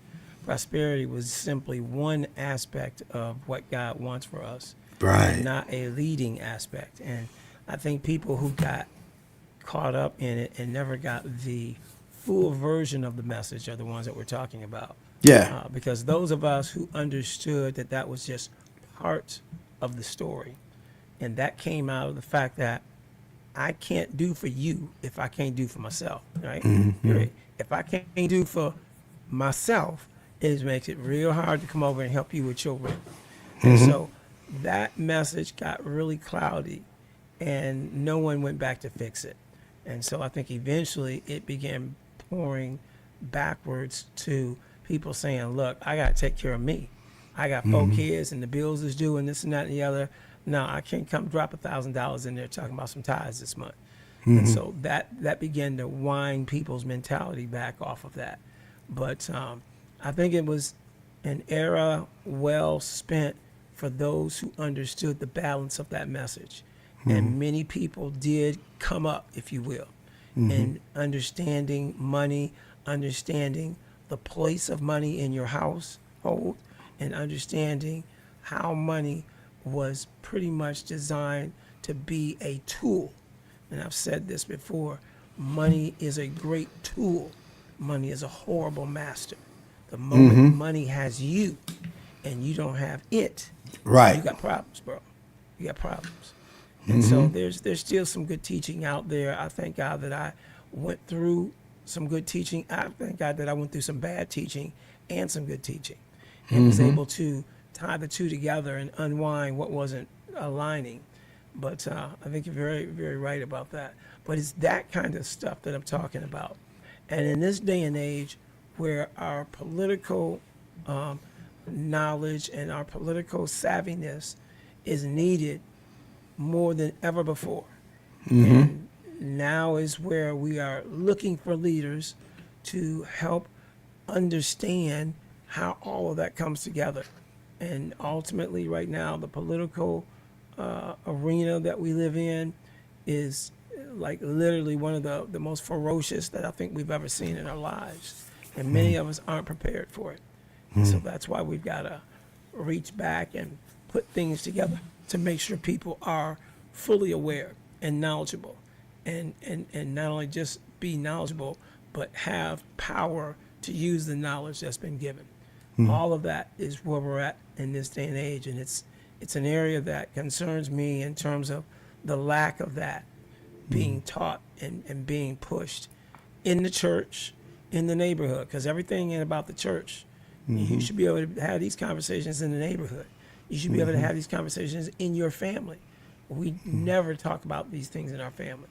A: prosperity was simply one aspect of what God wants for us,
B: Right.
A: and not a leading aspect. And I think people who got caught up in it and never got the full version of the message are the ones that we're talking about.
B: Yeah.
A: Because those of us who understood that that was just part of the story, and that came out of the fact that I can't do for you if I can't do for myself, right? Right. If I can't do for myself, it makes it real hard to come over and help you with your rent. And so that message got really cloudy, and no one went back to fix it. And so I think eventually it began pouring backwards to people saying, look, I got to take care of me. I got 4 kids and the bills is due and this and that and the other. No, I can't come drop $1,000 in there talking about some tithes this month. And so that began to wind people's mentality back off of that. But I think it was an era well spent for those who understood the balance of that message. And many people did come up, if you will, in understanding money, understanding the place of money in your household, and understanding how money was pretty much designed to be a tool. And I've said this before, money is a great tool. Money is a horrible master. The moment money has you and you don't have it,
B: Right.
A: you got problems, bro. You got problems. And so there's still some good teaching out there. I thank God that I went through some good teaching. I thank God that I went through some bad teaching and some good teaching, and was able to tie the two together and unwind what wasn't aligning. But I think you're very, very right about that. But it's that kind of stuff that I'm talking about. And in this day and age where our political knowledge and our political savviness is needed more than ever before. And now is where we are looking for leaders to help understand how all of that comes together. And ultimately, right now, the political arena that we live in is like literally one of the most ferocious that I think we've ever seen in our lives. And many of us aren't prepared for it. And so that's why we've got to reach back and put things together to make sure people are fully aware and knowledgeable, and not only just be knowledgeable, but have power to use the knowledge that's been given. All of that is where we're at in this day and age, and it's an area that concerns me in terms of the lack of that being taught and being pushed in the church, in the neighborhood, because everything ain't about the church. You should be able to have these conversations in the neighborhood. You should be able to have these conversations in your family. We never talk about these things in our family.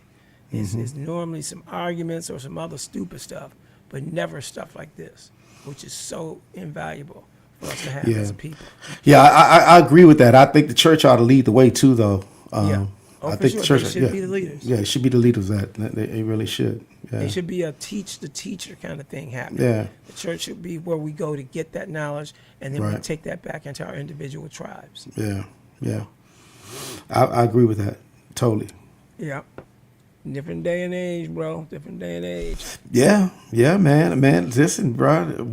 A: It's normally some arguments or some other stupid stuff, but never stuff like this, which is so invaluable for us to have as a people.
B: Yeah, I agree with that. I think the church ought to lead the way too, though.
A: Oh,
B: I
A: for
B: think
A: sure.
B: the church
A: They should be the leaders.
B: Yeah, it should be the leaders. They really should. Yeah.
A: It should be a teach the teacher kind of thing happening.
B: Yeah.
A: The church should be where we go to get that knowledge, and then we
B: Right.
A: take that back into our individual tribes.
B: Yeah. I agree with that totally.
A: Yeah. Different day and age, bro. Different day and age.
B: Yeah, man. Listen, bro,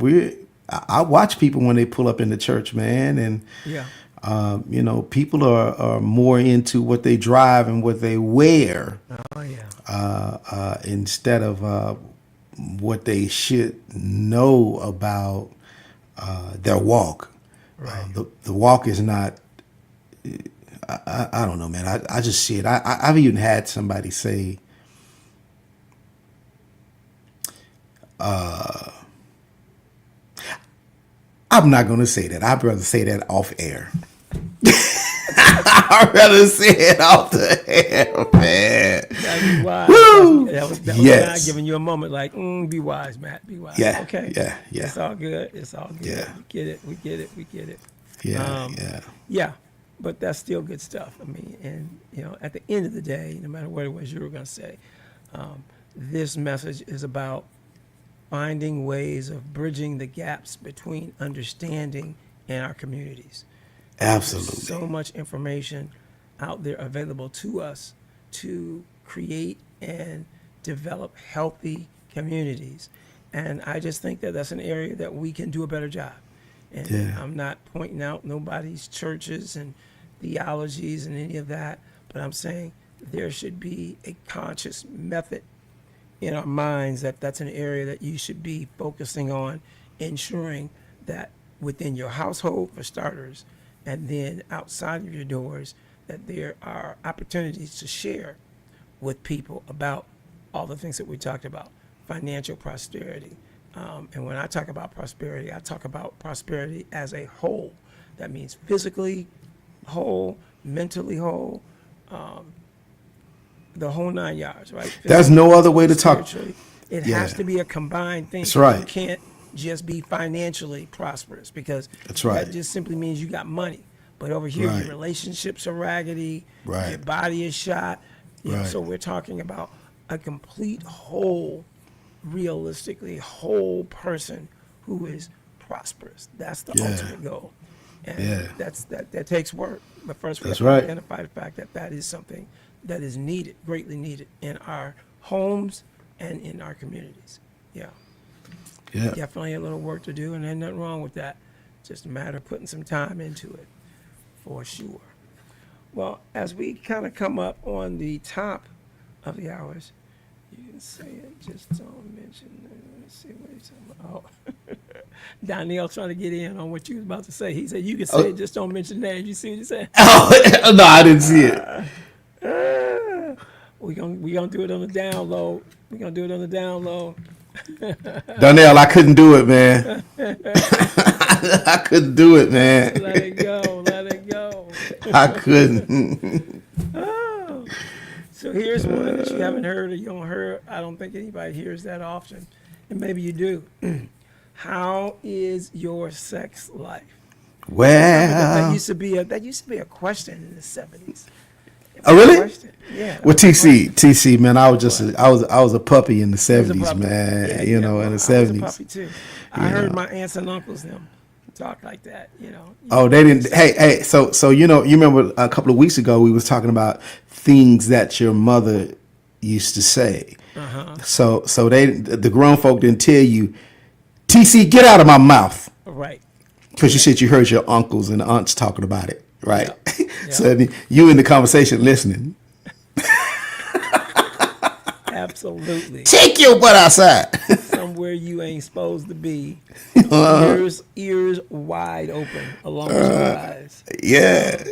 B: I watch people when they pull up in the church, man, and
A: Yeah.
B: people are more into what they drive and what they wear
A: Oh, yeah.
B: instead of what they should know about their walk.
A: Right.
B: The walk is not. I don't know, man. I just see it. I've even had somebody say, I'm not going to say that. I'd rather say that off air. I'd rather say it off the air, man.
A: That'd be wise.
B: Woo!
A: That was
B: Yes.
A: God giving you a moment like, be wise, Matt. Be wise.
B: Yeah,
A: Okay.
B: yeah.
A: It's all good. It's all good.
B: Yeah.
A: We get it. We get it. We get it.
B: Yeah.
A: Yeah. But that's still good stuff. I mean, and, at the end of the day, no matter what it was you were going to say, this message is about finding ways of bridging the gaps between understanding in our communities.
B: Absolutely.
A: So much information out there available to us to create and develop healthy communities. And I just think that that's an area that we can do a better job. And
B: Yeah.
A: I'm not pointing out nobody's churches and theologies and any of that, but I'm saying there should be a conscious method in our minds that that's an area that you should be focusing on, ensuring that within your household, for starters, and then outside of your doors, that there are opportunities to share with people about all the things that we talked about, financial prosperity. And when I talk about prosperity, I talk about prosperity as a whole. That means physically whole, mentally whole, the whole 9 yards, right?
B: There's no other way to talk.
A: Spiritually. It
B: Yeah.
A: has to be a combined thing.
B: That's right.
A: You can't just be financially prosperous, because
B: That's right.
A: that just simply means you got money. But over here,
B: Right.
A: your relationships are raggedy,
B: Right.
A: your body is shot. You know,
B: Right.
A: so we're talking about a complete whole, realistically whole person who is prosperous. That's the
B: Yeah.
A: ultimate goal. And
B: Yeah.
A: that takes work. But first we
B: That's
A: have to
B: right.
A: identify the fact that that is something that is needed, greatly needed in our homes and in our communities. Yeah.
B: Yeah.
A: Definitely a little work to do, and there's nothing wrong with that. Just a matter of putting some time into it, for sure. Well, as we kind of come up on the top of the hours, you can say it, just don't mention, let me see what he's talking about. Oh. Donnell trying to get in on what you was about to say. He said, you can say it, just don't mention names. You see what he said?
B: Oh, no, I didn't see it.
A: We gonna do it on the down low. We gonna do it on the down low.
B: Donnell, I couldn't do it, man. I couldn't do it, man.
A: Let it go. Let it go.
B: I couldn't.
A: Oh. So here's one that you haven't heard or you don't hear. I don't think anybody hears that often, and maybe you do. How is your sex life? That
B: Well,
A: used to be a question in the 70s.
B: oh really?
A: Question. Yeah.
B: Well, TC, man, I was a puppy in the
A: I was a
B: '70s,
A: puppy.
B: man.
A: Yeah,
B: you know,
A: well,
B: in the
A: I was a
B: '70s.
A: puppy too. I heard my aunts and uncles them talk like that. You know.
B: Oh, they didn't. Hey. So you know, you remember a couple of weeks ago we was talking about things that your mother used to say. So the grown folk didn't tell you, TC, get out of my mouth,
A: Right.
B: because you said you heard your uncles and aunts talking about it, right?
A: Yeah.
B: So you in the conversation listening.
A: Absolutely.
B: Take your butt outside.
A: Somewhere you ain't supposed to be.
B: Uh-huh.
A: Ears wide open along with your eyes.
B: Yeah.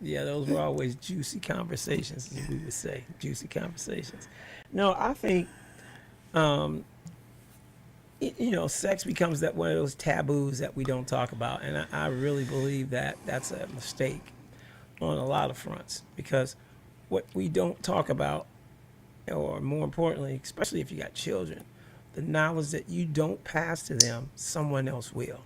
A: Yeah, those were always juicy conversations, as we would say. Juicy conversations. No, I think, sex becomes that one of those taboos that we don't talk about. And I really believe that that's a mistake on a lot of fronts, because what we don't talk about, or more importantly, especially if you got children, the knowledge that you don't pass to them, someone else will.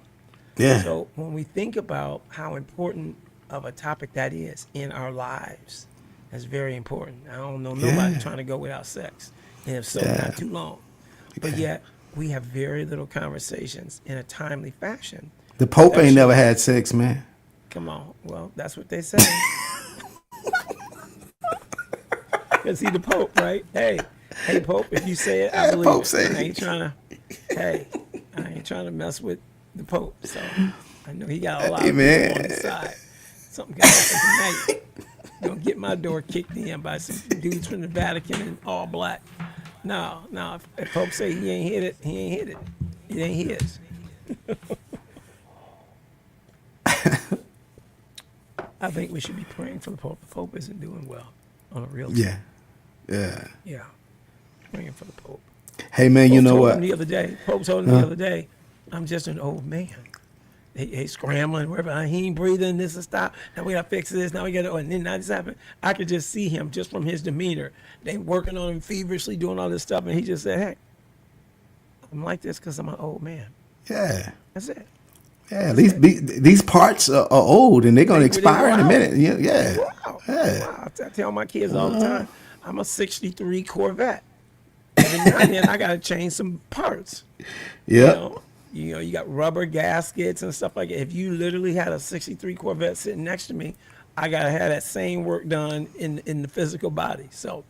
B: Yeah.
A: So when we think about how important of a topic that is in our lives, that's very important. I don't know nobody
B: Yeah.
A: trying to go without sex, and if so,
B: Yeah.
A: not too long. But yet we have very little conversations in a timely fashion.
B: The Pope
A: That
B: ain't
A: shit-
B: never had sex, man.
A: Come on, well, that's what they say. Cause he the Pope, right? Hey, Pope, if you say it, I
B: Yeah,
A: believe
B: Pope
A: it.
B: say it.
A: I ain't trying to mess with the Pope. So I know he got a lot
B: Hey,
A: of
B: man.
A: people on the side. Something got happen tonight. Gonna get my door kicked in by some dudes from the Vatican in all black. No, if Pope say he ain't hit it, he ain't hit it. It ain't his. I think we should be praying for the Pope. The Pope isn't doing well on a real
B: Yeah. Yeah.
A: Yeah. Praying for the Pope.
B: Hey, man, you
A: Pope
B: know
A: told
B: what?
A: him the other day. Pope told him the other day, I'm just an old man. He scrambling, wherever he ain't breathing, this and stop. Now we gotta fix this. Now we gotta, and then that just happened. I could just see him just from his demeanor. They working on him feverishly, doing all this stuff, and he just said, "Hey, I'm like this because I'm an old man."
B: Yeah.
A: That's it.
B: Yeah. These parts are old and they're going to
A: They
B: expire in a
A: go
B: minute. Yeah. Yeah.
A: Wow.
B: Yeah.
A: Wow. I tell my kids all the time, I'm a '63 Corvette. Every now and then I gotta change some parts.
B: Yeah.
A: You got rubber gaskets and stuff like that. If you literally had a '63 Corvette sitting next to me, I gotta have that same work done in the physical body. So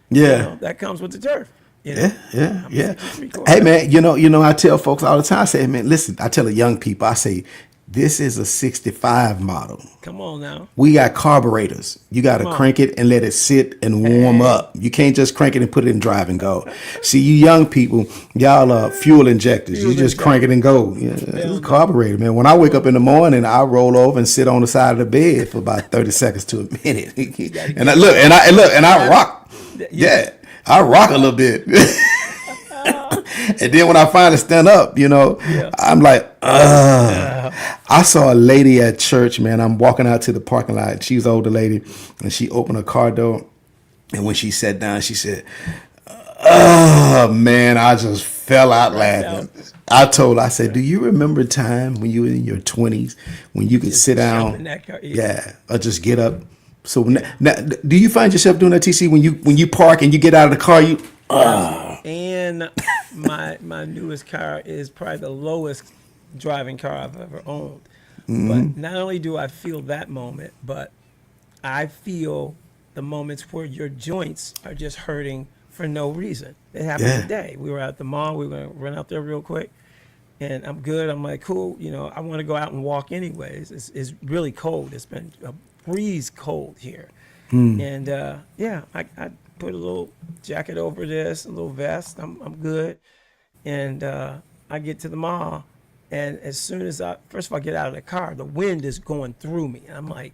B: Yeah.
A: that comes with the turf. You know?
B: Yeah.
A: 63
B: Hey
A: Corvette.
B: man, I tell folks all the time, I say, man, listen, I tell the young people, I say, this is a 65 model.
A: Come on now.
B: We got carburetors. You got to
A: Come on.
B: crank it and let it sit and warm up. You can't just crank it and put it in drive and go. See, you young people, y'all are fuel injectors. You just crank it and go. Yeah, it's a carburetor, man. When I wake up in the morning, I roll over and sit on the side of the bed for about 30 seconds to a minute. And I rock. Yeah, I rock a little bit. And then when I finally stand up, I'm like, I saw a lady at church, man. I'm walking out to the parking lot. She's an older lady, and she opened her car door. And when she sat down, she said, oh, man, I just fell out laughing. I told her, I said, do you remember a time when you were in your 20s when you could sit down?
A: in that car,
B: Or just get up? So now, do you find yourself doing that, TC, when you park and you get out of the car, you...
A: And my newest car is probably the lowest driving car I've ever owned. But not only do I feel that moment, but I feel the moments where your joints are just hurting for no reason. It happened today. We were at the mall. We were going to run out there real quick. And I'm good. I'm like, cool. I want to go out and walk anyways. It's really cold. It's been a breeze cold here. And I put a little jacket over this, a little vest. I'm good. And I get to the mall, and as soon as first of all, I get out of the car, the wind is going through me. And I'm like,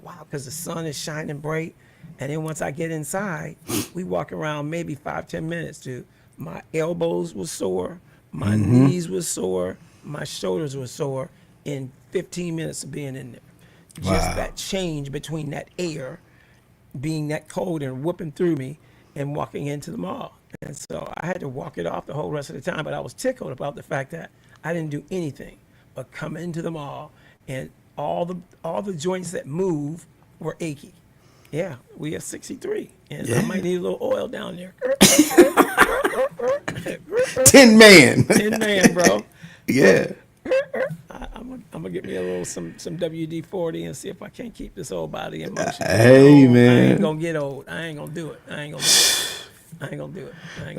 A: wow, because the sun is shining bright. And then once I get inside, we walk around maybe 5-10 minutes, dude. My elbows were sore, my knees were sore, my shoulders were sore in 15 minutes of being in there. Just that change between that air being that cold and whooping through me and walking into the mall. And so I had to walk it off the whole rest of the time, but I was tickled about the fact that I didn't do anything but come into the mall and all the joints that move were achy. Yeah, we have 63, and I might need a little oil down there.
B: 10 man.
A: 10 man, bro.
B: Yeah.
A: I'm gonna get me a little some WD-40 and see if I can't keep this old body in motion.
B: Hey, man.
A: I ain't gonna get old. I ain't gonna do it.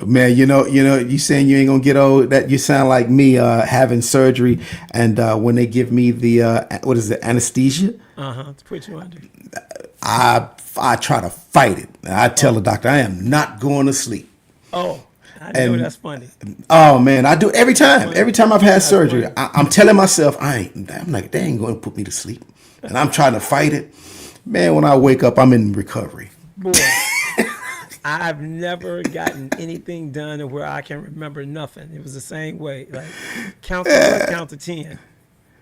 B: Man, you saying you ain't gonna get old. That you sound like me having surgery, and when they give me the anesthesia,
A: to put you under.
B: I try to fight it. I tell the doctor I am not going to sleep.
A: Oh, I know that's funny.
B: Oh man, I do every time. Every time I've had surgery, I'm telling myself I'm like, they ain't going to put me to sleep, and I'm trying to fight it. Man, when I wake up, I'm in recovery.
A: Boy, I've never gotten anything done where I can remember nothing. It was the same way. Like count to 10.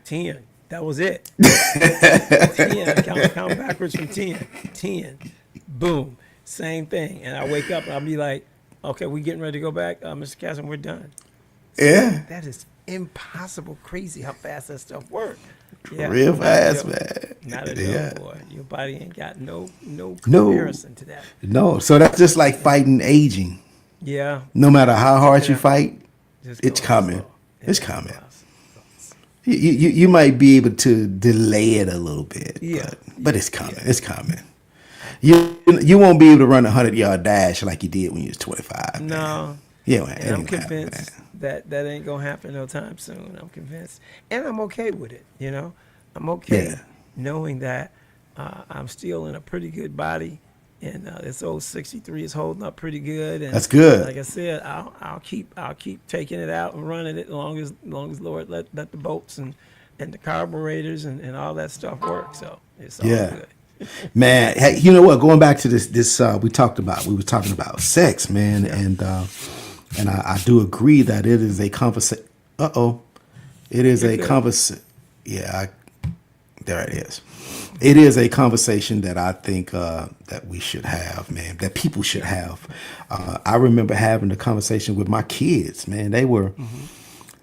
A: 10. That was it. 10. Count backwards from 10. 10. Boom. Same thing. And I wake up and I'll be like, okay, we getting ready to go back? Mr. Casson, we're done.
B: Yeah.
A: That is impossible. Crazy how fast that stuff works. Yeah,
B: real fast, man.
A: Not a joke, boy. Your body ain't got no comparison to that.
B: No. So that's just like fighting aging.
A: Yeah.
B: No matter how hard you fight, it's coming.
A: Slow.
B: It's coming. You might be able to delay it a little bit.
A: Yeah.
B: But it's coming. Yeah. It's coming. You won't be able to run a 100-yard dash like you did when you was 25.
A: No.
B: Man. Yeah,
A: and I'm convinced that ain't gonna happen no time soon. I'm convinced, and I'm okay with it. I'm okay knowing that I'm still in a pretty good body, and this old 63 is holding up pretty good. And
B: that's good.
A: Like I said, I'll keep taking it out and running it as long as Lord let the bolts and the carburetors and all that stuff work. So it's all good.
B: Man, hey, you know what? Going back to this we were talking about sex, man, and I do agree that it is a conversation. It is a conversation. Yeah, there it is. It is a conversation that I think that we should have, man. That people should have. I remember having a conversation with my kids, man. They were, I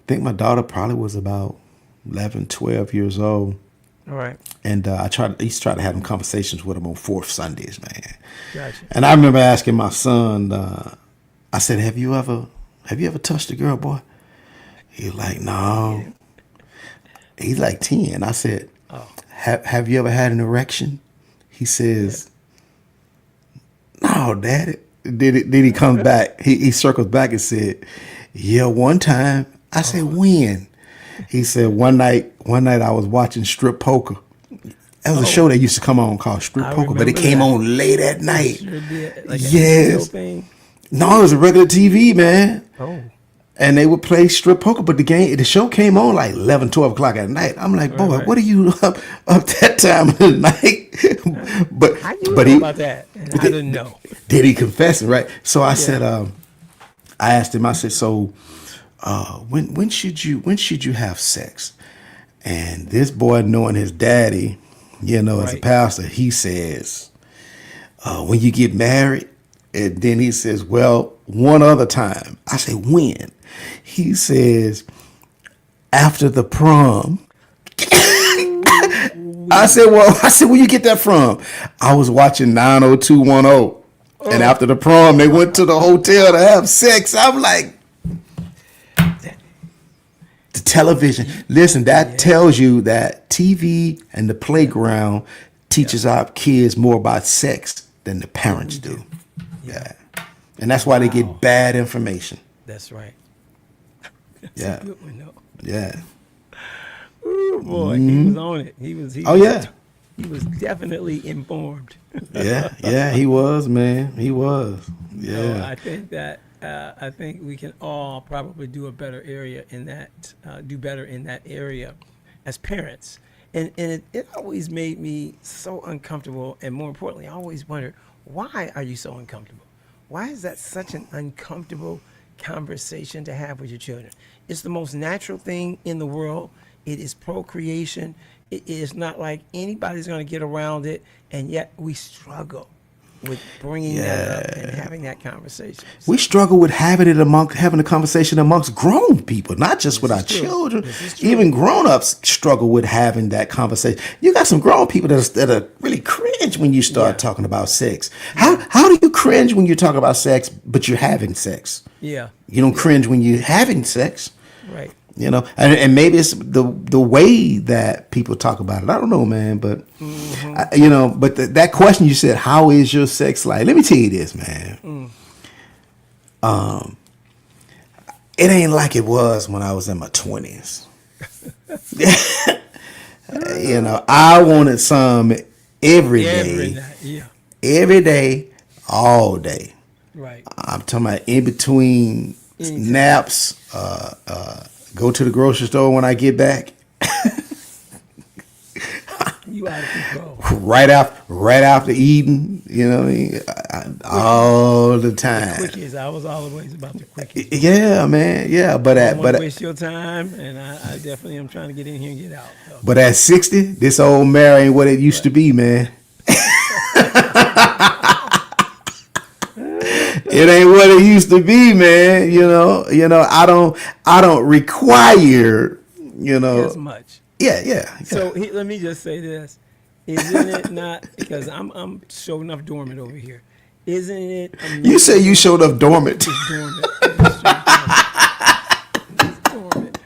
B: think my daughter probably was about 11, 12 years old.
A: All right.
B: And I used to try to have them conversations with them on fourth Sundays, man.
A: Gotcha.
B: And I remember asking my son, I said, have you ever touched a girl, boy? He's like, no. He's like 10. I said, have you ever had an erection? He says, no, Daddy. Then he comes back. He circles back and said, "Yeah, one time." I said, "When?" He said, "One night. One night I was watching strip poker. That was a show that used to come on called Strip
A: I
B: Poker, but it
A: remember
B: came
A: that.
B: on late at night.
A: Sure did. Like
B: Yes.
A: thing.
B: No, it was a regular TV, man.
A: Oh,
B: And they would play strip poker, but the show came on like 11, 12 o'clock at night. I'm like, boy,
A: right.
B: what are you up that time of the night? but
A: how you
B: but
A: know
B: he
A: about that? And I didn't know.
B: did he confess it, right? So I said, I asked him, I said, so when should you have sex? And this boy, knowing his daddy, as a
A: Right.
B: pastor, he says, when you get married. And then he says, well, one other time. I say, when? He says, after the prom. I said, where you get that from? I was watching 90210. And after the prom, they went to the hotel to have sex. I'm like, the television. Listen, that tells you that TV and the playground teaches our kids more about sex than the parents do. Yeah. And that's why they get bad information.
A: That's right. That's
B: Yeah.
A: a good one, though.
B: Yeah.
A: Ooh, boy, he was on it. He was.
B: Oh, yeah.
A: He was definitely informed.
B: Yeah, he was, man. He was.
A: So
B: Yeah.
A: I think that I think we can all probably do a better area in that, do better in that area as parents. And it always made me so uncomfortable. And more importantly, I always wondered, why are you so uncomfortable? Why is that such an uncomfortable conversation to have with your children? It's the most natural thing in the world. It is procreation. It is not like anybody's going to get around it. And yet we struggle with bringing that up and having that conversation.
B: We struggle with having a conversation amongst grown people, not just with our
A: true.
B: children.
A: This is true.
B: Even grown-ups struggle with having that conversation. You got some grown people that are really cringe when you start talking about sex. How do you cringe when you talk about sex, but you're having sex?
A: Yeah,
B: You don't cringe when you're having sex.
A: right.
B: And maybe it's the way that people talk about it. I don't know, man, but that question you said, how is your sex life? Let me tell you this, man. It ain't like it was when I was in my 20s. I wanted some every
A: Every
B: day,
A: night, yeah,
B: every day, all day.
A: right.
B: I'm talking about in between
A: Anytime.
B: naps, go to the grocery store when I get back,
A: You out of control.
B: right after eating, all the time.
A: Quickies. I was always about the quickies.
B: Yeah, man, yeah. But
A: I don't want to
B: at
A: waste your time, and I definitely am trying to get in here and get out. So.
B: but at 60, this old Mary ain't what it used to be, man. It ain't what it used to be, man. I don't require,
A: As much.
B: yeah.
A: So let me just say this: isn't it not? Because I'm sure enough dormant over here. Isn't it?
B: You say you showed up dormant.
A: It's dormant. It's straight dormant. It's dormant.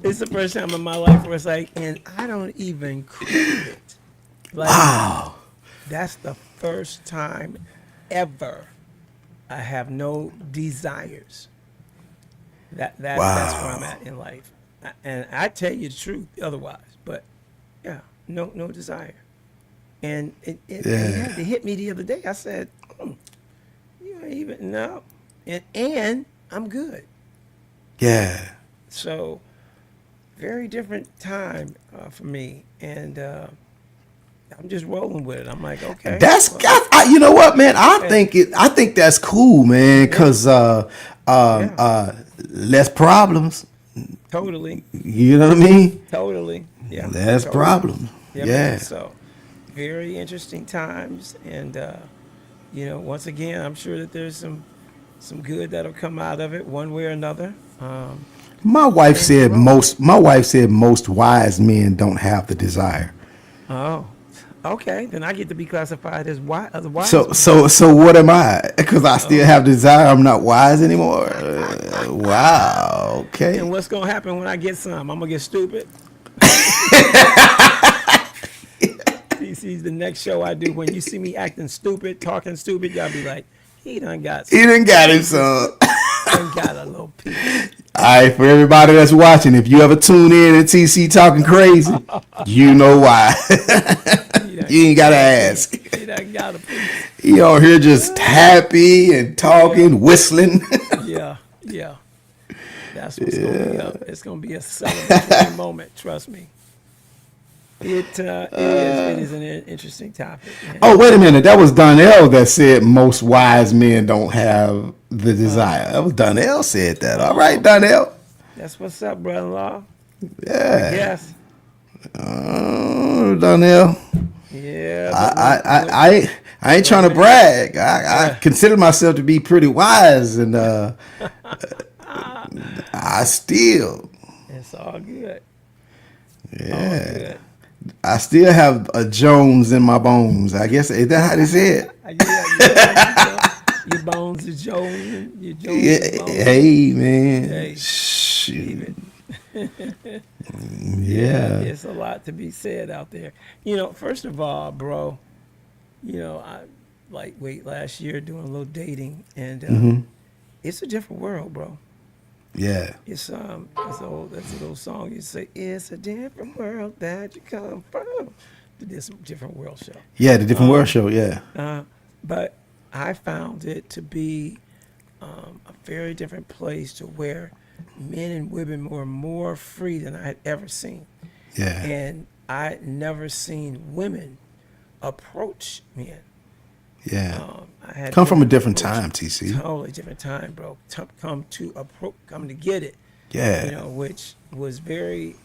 A: It's the first time in my life where it's like, and I don't even crave it. Like,
B: Wow.
A: that's the first time ever I have no desires. That's where I'm at in life. And I tell you the truth otherwise, but yeah, no desire. And it had to hit me the other day. I said, you ain't even, no. And I'm good.
B: Yeah.
A: So very different time for me. And I'm just rolling with it. I'm like, okay.
B: You know what, man? I think that's cool, man, because less problems.
A: Totally.
B: You know what I mean?
A: Totally. Yeah.
B: Less
A: totally.
B: problems.
A: Yeah.
B: Yeah.
A: Man. So very interesting times. And, once again, I'm sure that there's some good that'll come out of it one way or another.
B: My wife said most wise men don't have the desire.
A: Oh, okay. Then I get to be classified as wise.
B: So what am I? Because I still have desire. I'm not wise anymore. Wow. Okay.
A: And what's gonna happen when I get some? I'm gonna get stupid. See, the next show I do, when you see me acting stupid, talking stupid, y'all be like, He done got
B: He done got him some.
A: done got a little piece.
B: All right, for everybody that's watching, if you ever tune in and TC talking crazy, you know why. You ain't gotta ask.
A: He done got a piece.
B: He on here just happy and talking, whistling.
A: Yeah, yeah. That's what's gonna be up. It's gonna be a celebratory moment. Trust me. It is an interesting topic. Man.
B: Oh, wait a minute. That was Donnell that said most wise men don't have the desire. That was Donnell said that. All right, Donnell.
A: That's what's up, brother-in-law.
B: Yeah.
A: Yes.
B: Donnell.
A: Yeah.
B: I ain't trying to brag. I consider myself to be pretty wise, and I still.
A: It's all good.
B: Yeah.
A: All good.
B: I still have a Jones in my bones. I guess is that how they say it?
A: Your bones are Jones. Your Jones
B: Yeah.
A: bones.
B: Hey man.
A: Hey,
B: Shoot.
A: Yeah, it's a lot to be said out there. First of all, bro, I last year doing a little dating, and it's a different world, bro.
B: Yeah.
A: That's an old song. You say it's a different world that you come from. This different world show.
B: Yeah, the different world show. Yeah.
A: But I found it to be a very different place to where men and women were more free than I had ever seen.
B: Yeah.
A: And I had never seen women approach men.
B: Yeah.
A: I had
B: Come from a
A: women
B: different
A: approach-
B: time, TC.
A: Totally different time, bro. Come to get it.
B: Yeah.
A: Which was very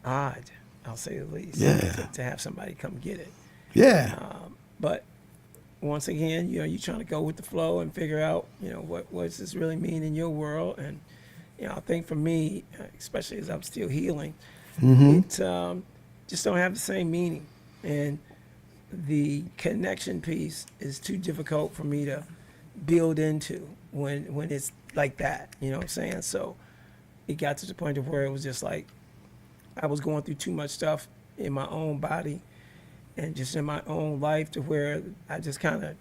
A: odd, I'll say the least.
B: Yeah.
A: To have somebody come get it.
B: Yeah.
A: But once again, you're trying to go with the flow and figure out, what does this really mean in your world? And, I think for me, especially as I'm still healing, it just don't have the same meaning. And the connection piece is too difficult for me to build into when it's like that. You know what I'm saying? So it got to the point of where it was just like I was going through too much stuff in my own body and just in my own life to where I just kind of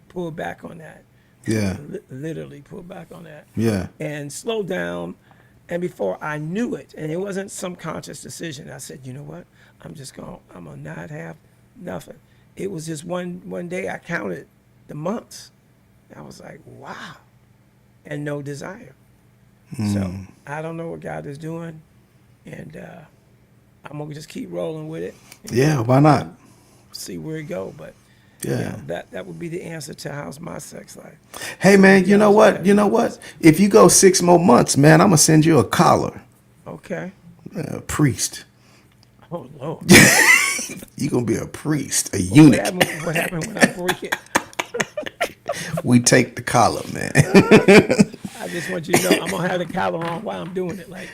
A: pulled back on that.
B: Yeah.
A: Literally pulled back on that.
B: Yeah.
A: And slowed down. And before I knew it, and it wasn't some conscious decision, I said, you know what? I'm gonna not have nothing. It was just one day I counted the months. I was like, wow. And no desire. So I don't know what God is doing. And I'm gonna just keep rolling with it.
B: Yeah. Why not?
A: See where it go. But
B: Yeah.
A: that would be the answer to how's my sex life.
B: Hey man, you know what? You know what? If you go 6 more months, man, I'm gonna send you a collar.
A: Okay.
B: A priest.
A: Oh Lord.
B: You gonna be a priest, a eunuch.
A: What happened when I break it?
B: We take the collar, man.
A: I just want you to know I'm gonna have the collar on while I'm doing it. Like,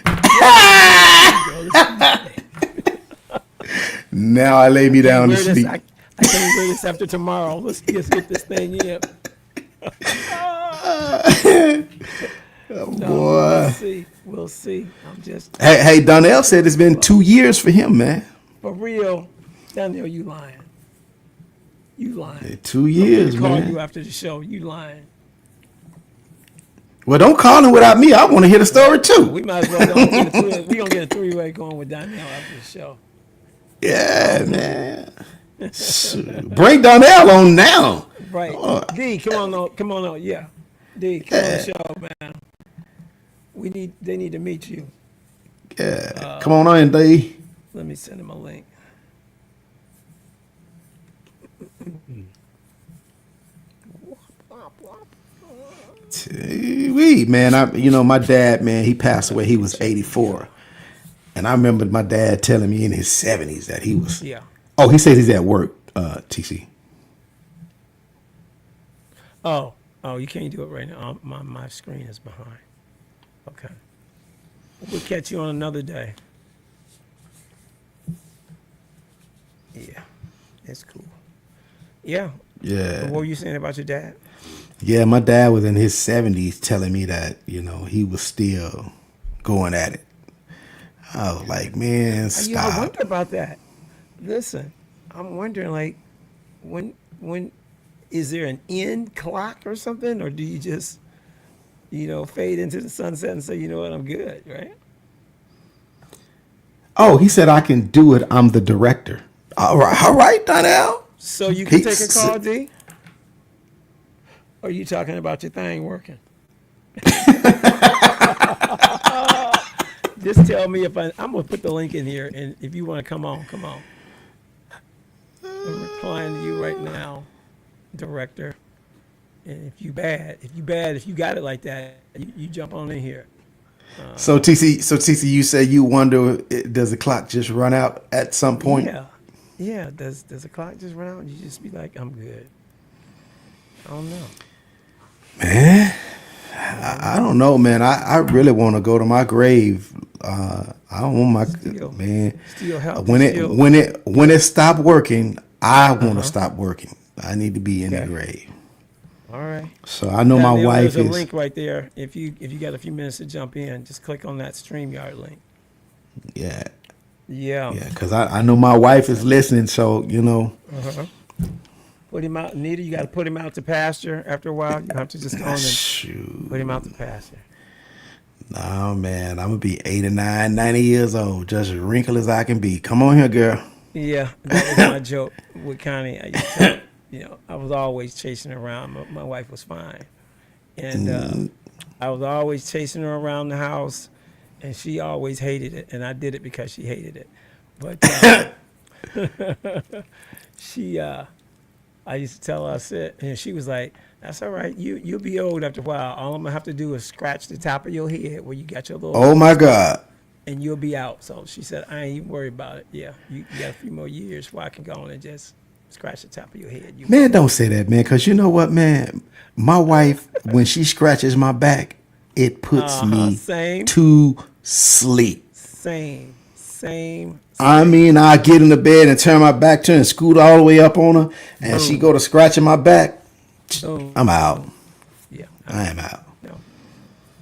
B: Now I lay me down to sleep.
A: I can't wear this after tomorrow. Let's just get this thing in.
B: Boy.
A: We'll see. I'm just
B: Hey, Donnell said it's been 2 years for him, man.
A: for real. Daniel, you lying. You lying.
B: 2 years,
A: I'm gonna call
B: man.
A: you after the show. You lying.
B: Well, don't call him without me. I want to hear the story too.
A: We might as well go we gonna get a three-way going with Daniel after the show.
B: Yeah, man. Shoot. Bring Donnell on now.
A: Right. D, come on, yeah. D, come on the show, man. They need to meet you.
B: Yeah. Come on in, D.
A: Let me send him a link.
B: Man, my dad, man, he passed away. He was 84. And I remember my dad telling me in his 70s that he was.
A: Yeah.
B: Oh, he says he's at work, TC.
A: Oh, you can't do it right now. My screen is behind. Okay. We'll catch you on another day. Yeah, it's cool. Yeah.
B: Yeah.
A: What were you saying about your dad?
B: Yeah, my dad was in his 70s telling me that, he was still going at it. I was like, man,
A: I
B: stop.
A: wonder about that. Listen, I'm wondering, like, when is there an end clock or something, or do you just, fade into the sunset and say, you know what, I'm good, right?
B: Oh, he said I can do it. I'm the director. All right, Donnell.
A: So you can take a call, D? Or are you talking about your thing working? Just tell me if I'm going to put the link in here, and if you want to come on, come on. I'm replying to you right now, director. And if you got it like that, you jump on in here.
B: So TC, you say you wonder, does the clock just run out at some point?
A: Yeah. Does the clock just run out and you just be like, I'm good? I don't know.
B: Man, I don't know, man. I really want to go to my grave. I don't want my man.
A: Still help.
B: When it stopped working, I want to stop working. I need to be in the grave.
A: All right.
B: So I know my wife
A: There's
B: is.
A: a link right there. If you got a few minutes to jump in, just click on that StreamYard link.
B: Yeah.
A: Yeah.
B: Yeah, because I know my wife is listening, so
A: Put him out, Nita. You got to put him out to pasture. After a while, you have to just go on and put him out to pasture.
B: No, man, I'm gonna be 89, 90 years old, just as wrinkled as I can be. Come on here, girl.
A: Yeah, that was my joke with Connie. I was always chasing her around. My wife was fine, and I was always chasing her around the house, and she always hated it, and I did it because she hated it. But I used to tell her, I said, and she was like, "That's all right. You'll be old after a while. All I'm gonna have to do is scratch the top of your head where you got your little."
B: Oh my God.
A: And you'll be out. So she said, I ain't even worried about it. Yeah, you got a few more years where I can go on and just scratch the top of your head.
B: Man, don't say that, man, because you know what, man? My wife, when she scratches my back, it puts me to sleep.
A: Same.
B: I mean, I get in the bed and turn my back to her and scoot all the way up on her, and she go to scratching my back. I'm out.
A: Yeah.
B: I am out.
A: No.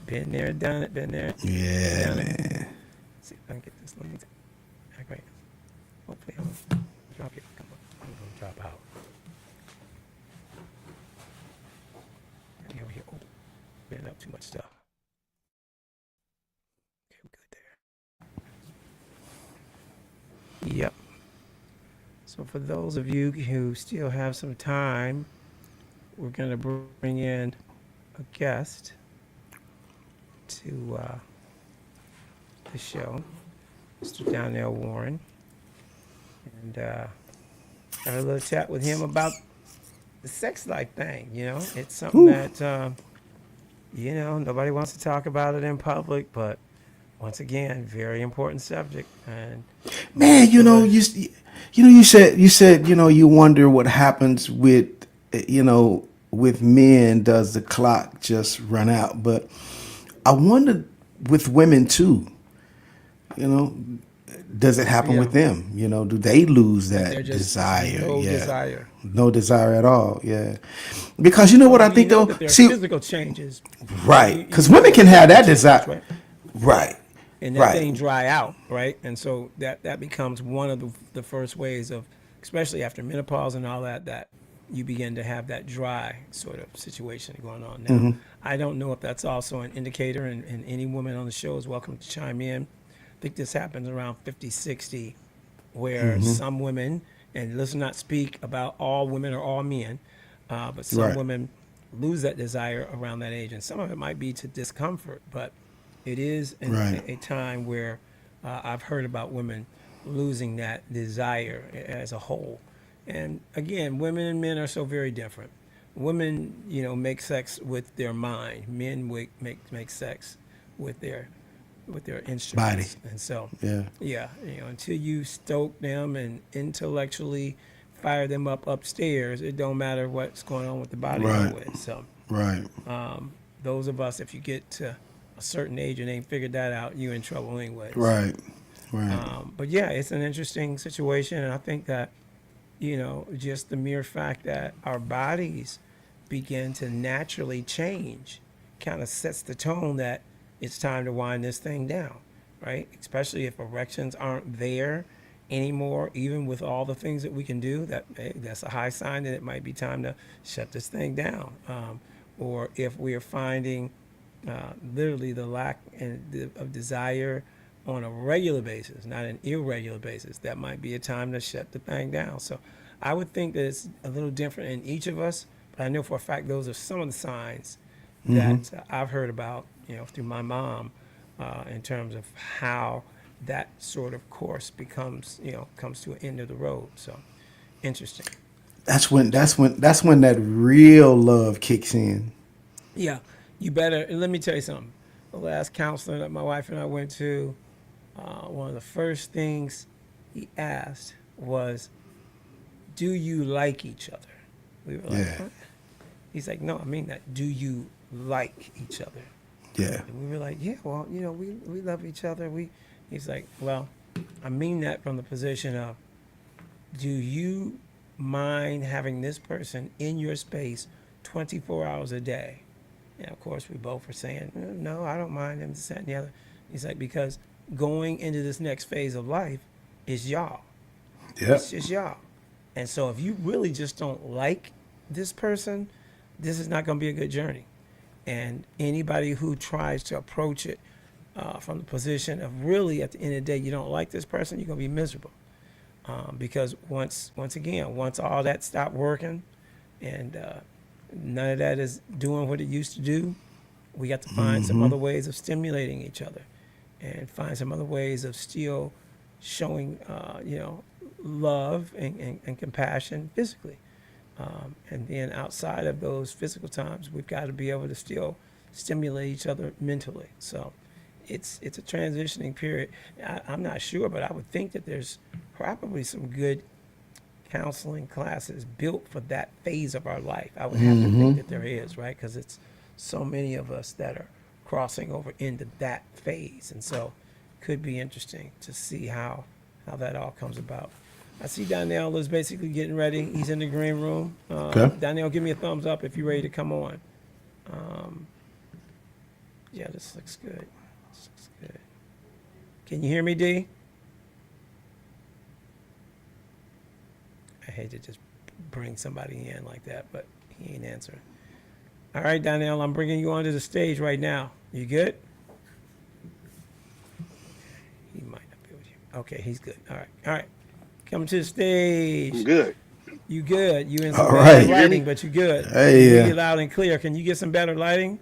A: Been there, done it, been there.
B: Yeah, man.
A: Let's see if I can get this. Let me great. Hopefully I'm gonna drop it. Come on. I'm gonna drop out. Over here. Oh, been up too much stuff. Okay, we're good there. Yep. So for those of you who still have some time, we're gonna bring in a guest to the show, Mr. Donnell Warren, and have a little chat with him about the sex life thing. It's something that nobody wants to talk about it in public, but once again, very important subject. And
B: man, you said you wonder what happens with with men. Does the clock just run out? But I wonder with women too. Does it happen with them? Do they lose that desire? No desire at all. Yeah, because what I think though. See,
A: physical changes.
B: Right, because women can have that desire. Right.
A: And that thing dry out, right? And so that becomes one of the first ways of, especially after menopause and all that you begin to have that dry sort of situation going on. Now, I don't know if that's also an indicator, and any woman on the show is welcome to chime in. I think this happens around 50, 60, where some women, and let's not speak about all women or all men, but some women lose that desire around that age. And some of it might be to discomfort, but it is a time where I've heard about women losing that desire as a whole. And again, women and men are so very different. Women, make sex with their mind. Men make sex with their instruments. Body. And so, until you stoke them and intellectually fire them up upstairs, it don't matter what's going on with the body anyway. So, those of us, if you get to a certain age and ain't figured that out, you're in trouble anyway.
B: Right.
A: But yeah, it's an interesting situation, and I think that just the mere fact that our bodies begin to naturally change kind of sets the tone that it's time to wind this thing down, right? Especially if erections aren't there anymore, even with all the things that we can do, that hey, that's a high sign that it might be time to shut this thing down. Or if we are finding literally the lack of desire on a regular basis, not an irregular basis, that might be a time to shut the thing down. So I would think that it's a little different in each of us, but I know for a fact those are some of the signs that I've heard about, through my mom, in terms of how that sort of course comes to an end of the road. So interesting.
B: That's when that real love kicks in.
A: Yeah, you better. And let me tell you something. The last counselor that my wife and I went to, one of the first things he asked was, "Do you like each other?" We were like,
B: Yeah.
A: "What?" He's like, "No, I mean that. Do you like each other?"
B: Yeah.
A: And we were like, "Yeah, well, we love each other. He's like, "Well, I mean that from the position of, do you mind having this person in your space 24 hours a day?" And of course, we both were saying, "No, I don't mind him, this, that, and the other." He's like, "Because going into this next phase of life is y'all.
B: Yep.
A: It's just y'all. And so if you really just don't like this person, this is not going to be a good journey. And anybody who tries to approach it from the position of really at the end of the day, you don't like this person, you're going to be miserable. Because once all that stopped working and none of that is doing what it used to do, we got to find some other ways of stimulating each other and find some other ways of still showing, love and compassion physically. And then outside of those physical times, we've got to be able to still stimulate each other mentally. So it's a transitioning period. I'm not sure, but I would think that there's probably some good counseling classes built for that phase of our life. I would have to think that there is, right? Because it's so many of us that are crossing over into that phase. And so could be interesting to see how that all comes about. I see Donnell is basically getting ready. He's in the green room.
B: Okay.
A: Donnell, give me a thumbs up if you're ready to come on. Yeah, this looks good. This looks good. Can you hear me, D? I hate to just bring somebody in like that, but he ain't answering. All right, Donnell, I'm bringing you onto the stage right now. You good? He might not be with you. Okay, he's good. All right. Come to the stage.
C: I'm good.
A: You good? You in some
B: All
A: bad
B: right.
C: You hear
A: lighting,
C: me?
A: but you good.
B: Hey,
A: You hear you loud and clear. Can you get some better lighting?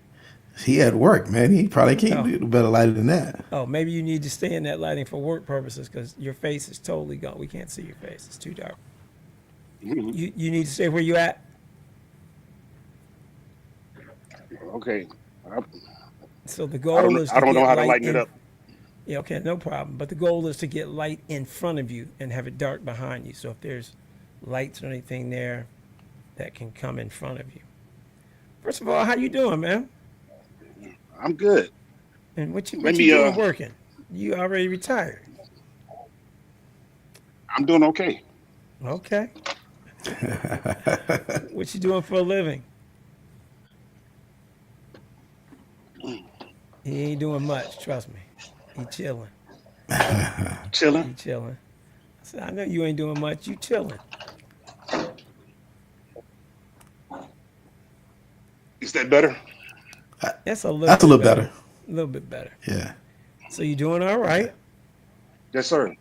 B: he at work, man. He probably can't
A: Oh.
B: do better lighter than that.
A: Oh, maybe you need to stay in that lighting for work purposes because your face is totally gone. We can't see your face. It's too dark. You need to stay where you at.
C: Okay. I,
A: So the
C: I
A: goal
C: don't.
A: is
C: I
A: to
C: don't know
A: get
C: how to
A: light
C: lighten it
A: in.
C: up.
A: Yeah, okay, no problem. But the goal is to get light in front of you and have it dark behind you. So if there's lights or anything there, that can come in front of you. First of all, how you doing, man?
C: I'm good.
A: And what you
C: Maybe.
A: doing working? You already retired.
C: I'm doing okay.
A: Okay. What you doing for a living? He ain't doing much, trust me. He chilling.
C: Chilling.
A: He chilling. I said, I know you ain't doing much. You chilling.
C: Is that better?
A: That's a little
B: That's a
A: bit
B: little
A: better.
B: better.
A: A little bit better.
B: Yeah.
A: So you doing all right?
C: Yes, sir.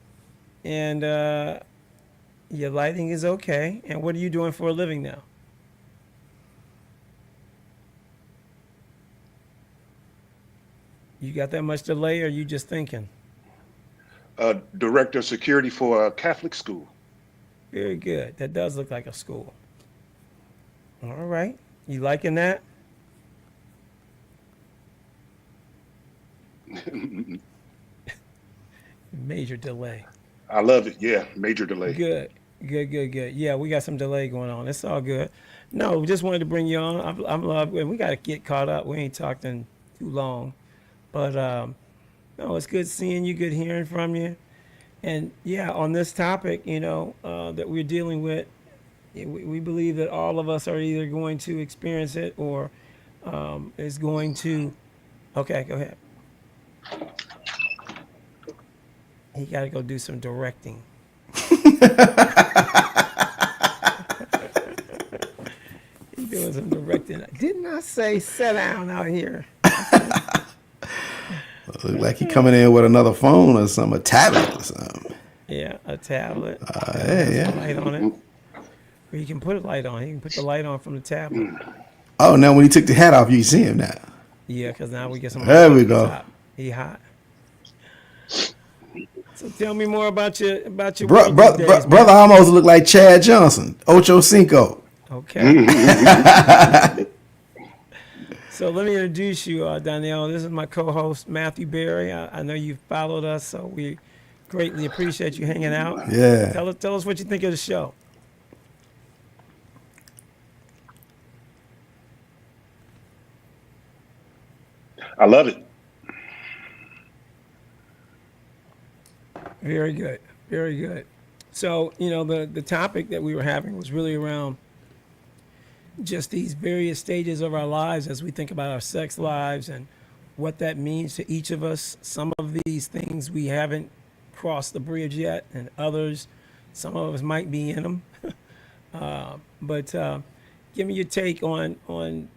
A: And your lighting is okay. And what are you doing for a living now? You got that much delay, or you just thinking?
C: Director of security for a Catholic school.
A: Very good. That does look like a school. All right. You liking that? Major delay.
C: I love it. Yeah, major delay.
A: Good. Good. Yeah, we got some delay going on. It's all good. No, we just wanted to bring you on. I'm love, and we got to get caught up. We ain't talked in too long, but no, it's good seeing you. Good hearing from you. And yeah, on this topic, that we're dealing with, we believe that all of us are either going to experience it or is going to. Okay, go ahead. He got to go do some directing. He doing some directing. Didn't I say sit down out here?
B: Look like he coming in with another phone or something, a tablet or something.
A: Yeah, a tablet.
B: Yeah.
A: Light on it. Or you can put a light on. You can put the light on from the tablet.
B: Oh, now when he took the hat off, you see him now.
A: Yeah, because now we get some.
B: There we go.
A: He hot. So tell me more about your
B: Brother almost looked like Chad Johnson, Ocho Cinco.
A: Okay. So let me introduce you, Donnell. This is my co-host, Matthew Berry. I know you've followed us, so we greatly appreciate you hanging out.
B: Yeah.
A: Tell us what you think of the show.
C: I love it.
A: Very good. Very good. So, the topic that we were having was really around just these various stages of our lives as we think about our sex lives and what that means to each of us. Some of these things we haven't crossed the bridge yet, and others, some of us might be in them. But give me your take on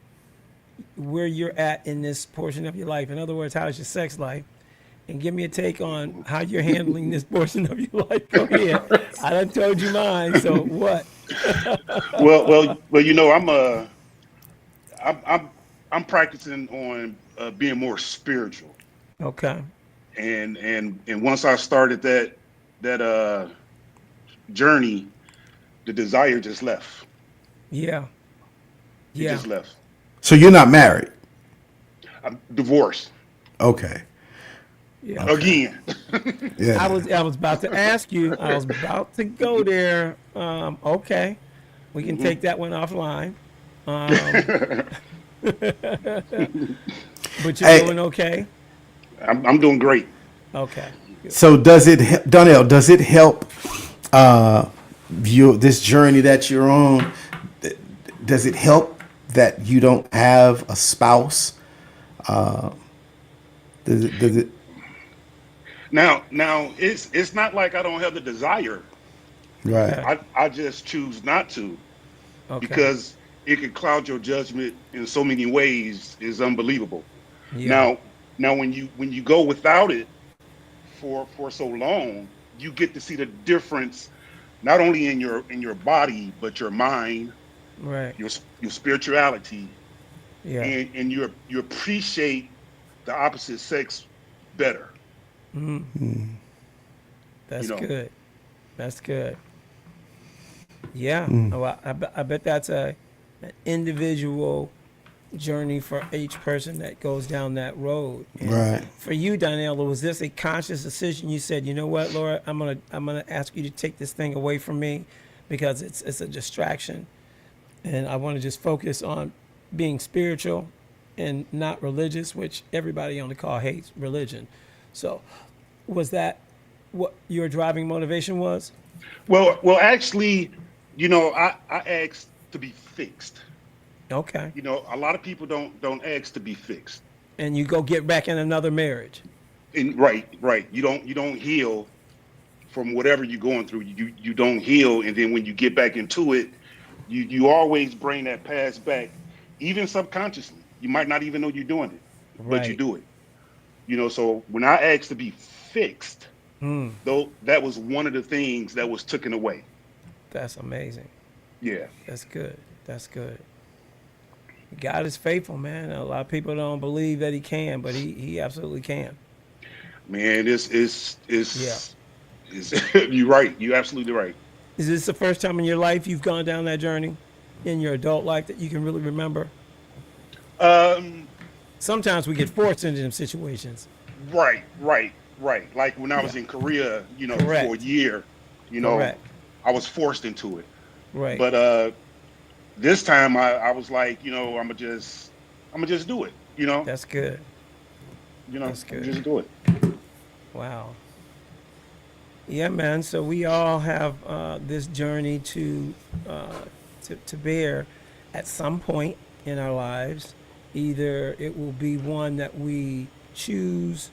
A: where you're at in this portion of your life. In other words, how's your sex life? And give me a take on how you're handling this portion of your life. Go ahead. I done told you mine. So what?
C: Well. I'm practicing on being more spiritual,
A: Okay.
C: and once I started that journey, the desire just left.
A: Yeah.
C: It
A: Yeah.
C: just left.
B: So you're not married?
C: I'm divorced
B: Okay.
A: Yeah.
C: again.
B: Yeah.
A: I was about to ask you. I was about to go there. Okay, we can take that one offline. But you're
B: Hey.
A: doing okay.
C: I'm doing great.
A: Okay.
B: So Donnell, does it help this journey that you're on? Does it help that you don't have a spouse? Does it
C: Now it's not like I don't have the desire.
B: right?
C: I just choose not to
A: Okay.
C: because it could cloud your judgment in so many ways. Is unbelievable.
A: Yeah.
C: Now when you go without it for so long, you get to see the difference not only in your body but your mind,
A: Right.
C: your spirituality,
A: Yeah.
C: and you appreciate the opposite sex better.
A: That's
C: you know.
A: good. That's good. Yeah. Well, I bet that's an individual journey for each person that goes down that road. And
B: Right.
A: for you, Donnell, was this a conscious decision? You said, you know what, Laura, I'm gonna ask you to take this thing away from me because it's a distraction, and I want to just focus on being spiritual and not religious, which everybody on the call hates religion. So, was that what your driving motivation was?
C: Well, actually, I asked to be fixed.
A: Okay.
C: A lot of people don't ask to be fixed.
A: And you go get back in another marriage.
C: And right. You don't heal from whatever you're going through. You don't heal, and then when you get back into it, you always bring that past back, even subconsciously. You might not even know you're doing it, but you
A: Right.
C: do it. So when I asked to be fixed, though, that was one of the things that was taken away.
A: That's amazing.
C: Yeah.
A: That's good. That's good. God is faithful, man. A lot of people don't believe that he can, but he absolutely can.
C: Man, it's
A: Yeah.
C: you're right. You're absolutely right.
A: Is this the first time in your life you've gone down that journey in your adult life that you can really remember?
C: Um,
A: Sometimes we get forced into them situations.
C: right. Like when I was
A: Yeah.
C: in Korea,
A: Correct.
C: for a year,
A: Correct.
C: I was forced into it.
A: Right.
C: But this time I was like, I'm gonna just do it.
A: That's good. That's
C: I'ma
A: good.
C: just do it.
A: Wow. Yeah, man. So we all have this journey to bear at some point in our lives. Either it will be one that we choose,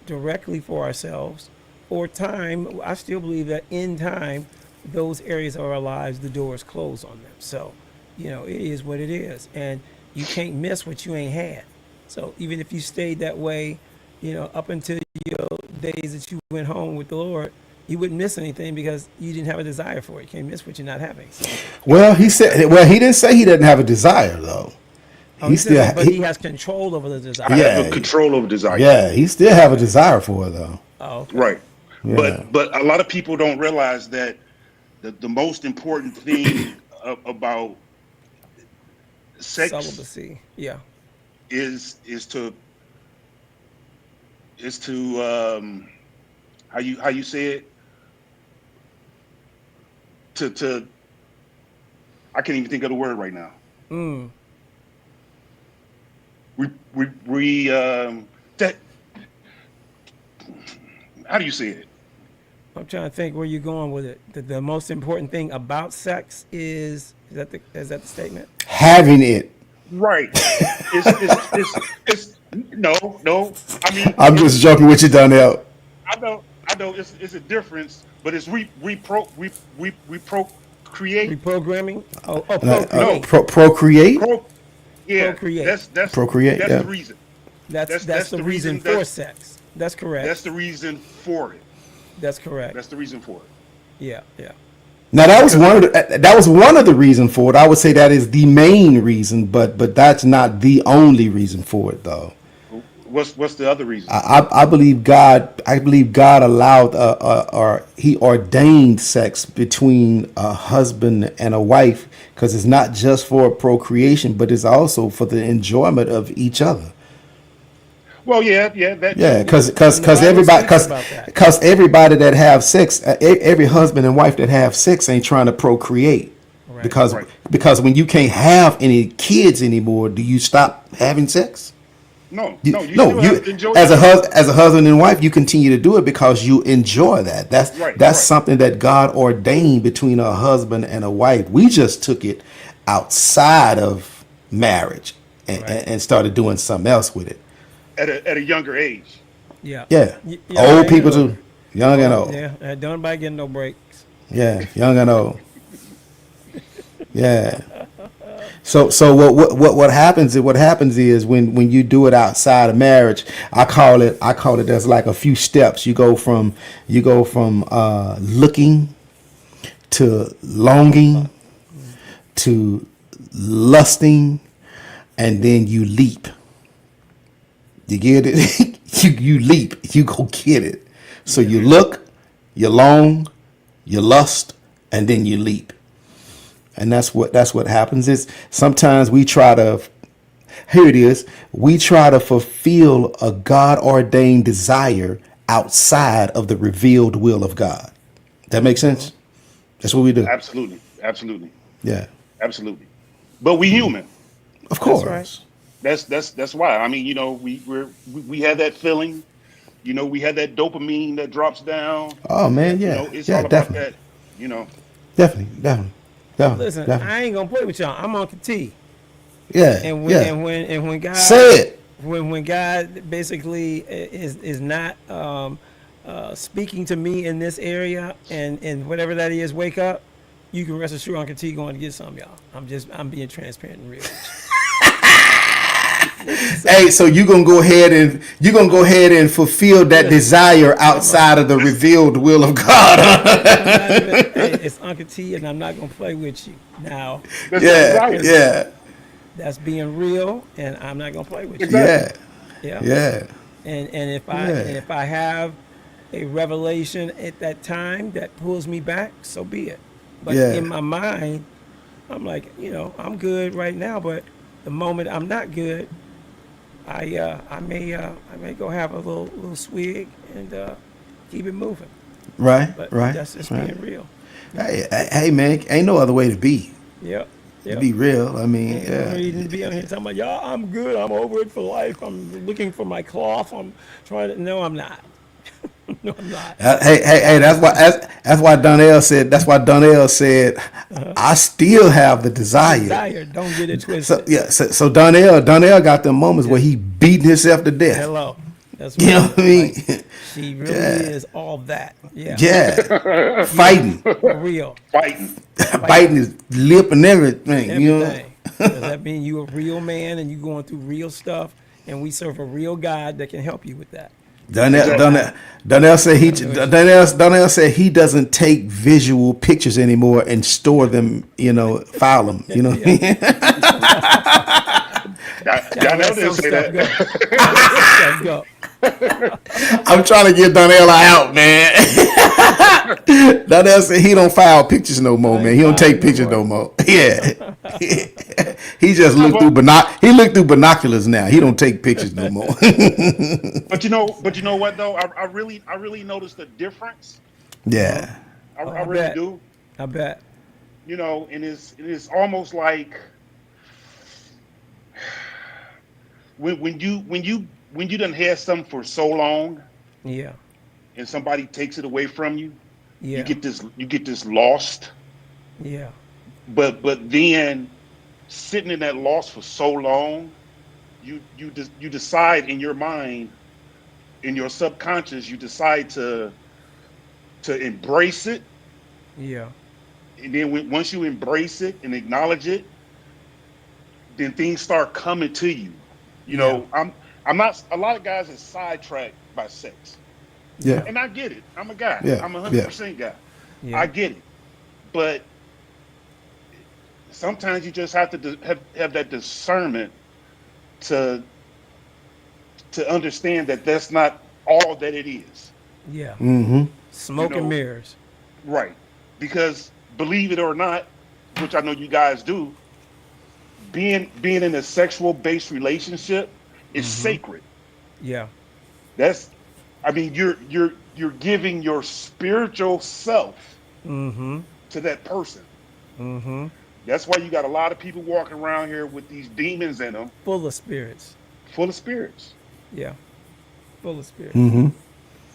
A: directly for ourselves, or time, I still believe that in time, those areas of our lives, the doors close on them. So, it is what it is. And you can't miss what you ain't had. So even if you stayed that way, up until your days that you went home with the Lord, you wouldn't miss anything because you didn't have a desire for it. You can't miss what you're not having. So,
B: Well, he didn't say he doesn't have a desire though.
A: he still, but he has control over the desire.
C: I have control over desire.
B: Yeah, he still have a desire for it though.
A: Oh, okay.
C: Right.
B: Yeah.
C: But a lot of people don't realize that the most important thing about sex
A: Celibacy. Yeah.
C: is to how you say it, to I can't even think of the word right now. That, how do you say it?
A: I'm trying to think where you're going with it. The most important thing about sex is that the statement?
B: Having it.
C: Right. It's no. I mean,
B: I'm just joking with you, Donnell.
C: I know. It's a difference, but it's procreate.
A: Reprogramming?
C: No.
B: Procreate.
C: Yeah,
A: Procreate.
C: That's
B: Procreate,
C: That's
B: yeah.
C: the reason.
A: That's the reason for sex. That's correct.
C: That's the reason for it.
A: That's correct.
C: That's the reason for it.
A: Yeah.
B: Now that was one of the reason for it. I would say that is the main reason, but that's not the only reason for it though.
C: What's the other reason?
B: I believe God. I believe God allowed or He ordained sex between a husband and a wife because it's not just for procreation, but it's also for the enjoyment of each other.
C: Well, yeah,
B: Because
A: that.
B: everybody that have sex, every husband and wife that have sex ain't trying to procreate.
A: Right.
B: Because when you can't have any kids anymore, do you stop having sex?
C: No,
B: You
C: still have to enjoy
B: as
C: it.
B: a husband and wife, you continue to do it because you enjoy that. That's something that God ordained between a husband and a wife. We just took it outside of marriage and started doing something else with it.
C: At a younger age.
A: Yeah.
B: Yeah,
A: Yeah,
B: old people too, young and old.
A: Yeah. Don't nobody getting no breaks.
B: Yeah, young and old. Yeah. So what happens is when you do it outside of marriage, I call it there's like a few steps. You go from looking to longing to lusting, and then you leap. You get it? you leap. You go get it. So you look, you long, you lust, and then you leap. And that's what happens is sometimes we try to fulfill a God ordained desire outside of the revealed will of God. That makes sense? That's what we do.
C: Absolutely.
B: Yeah.
C: Absolutely. But we human.
B: Of course.
A: right.
C: That's why. I mean, we have that feeling. We have that dopamine that drops down.
B: Oh man, yeah.
C: It's
B: yeah,
C: all about
B: definitely.
C: that.
B: Definitely.
A: Listen,
B: definitely.
A: I ain't gonna play with y'all. I'm Uncle T.
B: Yeah.
A: And when God
B: say it.
A: when God basically is not speaking to me in this area and whatever that is, wake up. You can rest assured Uncle T going to get some, y'all. I'm being transparent and real.
B: Hey, so you're gonna go ahead and fulfill that desire outside of the revealed will of God.
A: Hey, it's Uncle T, and I'm not gonna play with you now.
B: Yeah.
A: That's being real, and I'm not gonna play with you.
C: Exactly.
B: Yeah.
A: And if I have a revelation at that time that pulls me back, so be it. But in my mind, I'm like, I'm good right now. But the moment I'm not good, I may go have a little swig and keep it moving.
B: Right.
A: But
B: right.
A: that's just
B: right.
A: being real.
B: Hey, man, ain't no other way to be.
A: Yep.
B: To be real. I mean,
A: I don't need to be on here talking about, y'all, I'm good. I'm over it for life. I'm looking for my cloth. I'm trying to. No, I'm not. No, I'm not.
B: Hey, that's why Donnell said. That's why Donnell said, I still have the desire.
A: Don't get it twisted.
B: So Donnell got them moments where he beating himself to death.
A: Hello. That's
B: You know
A: what
B: what I mean?
A: she really
B: Yeah.
A: is all that. Yeah.
B: Yeah. Fighting.
A: For real.
C: Fighting.
B: Biting his lip and everything. You know?
A: Everything. Does that mean you a real man and you going through real stuff? And we serve a real God that can help you with that.
B: Donnell said he doesn't take visual pictures anymore and store them, file them. You know what I mean?
C: Donnell didn't say that.
A: Let some stuff go.
B: I'm trying to get Donnell out, man. Donnell said he don't file pictures no more, man. He don't take pictures no more. Yeah. He just looked through binoculars now. He don't take pictures no more.
C: But you know what though? I really noticed the difference.
B: Yeah.
C: I really do.
A: I bet.
C: And it's almost like when you done had something for so long,
A: Yeah.
C: and somebody takes it away from you,
A: Yeah.
C: you get this lost.
A: Yeah.
C: But then sitting in that loss for so long, you decide in your mind, in your subconscious, you decide to embrace it.
A: Yeah.
C: And then once you embrace it and acknowledge it, then things start coming to you. I'm not. A lot of guys are sidetracked by sex.
B: Yeah.
C: And I get it. I'm a guy.
B: Yeah.
C: I'm a 100% guy.
A: Yeah.
C: I get it. But sometimes you just have to have that discernment to understand that that's not all that it is.
A: Yeah.
B: Mm-hmm.
A: Smoke and mirrors.
C: Right. Because believe it or not, which I know you guys do, being in a sexual based relationship is sacred.
A: Yeah.
C: You're giving your spiritual self
A: Mm-hmm.
C: to that person.
A: Mm-hmm.
C: That's why you got a lot of people walking around here with these demons in them,
A: Full of spirits.
C: full of spirits.
A: Yeah. Full of spirits.
B: Mm-hmm.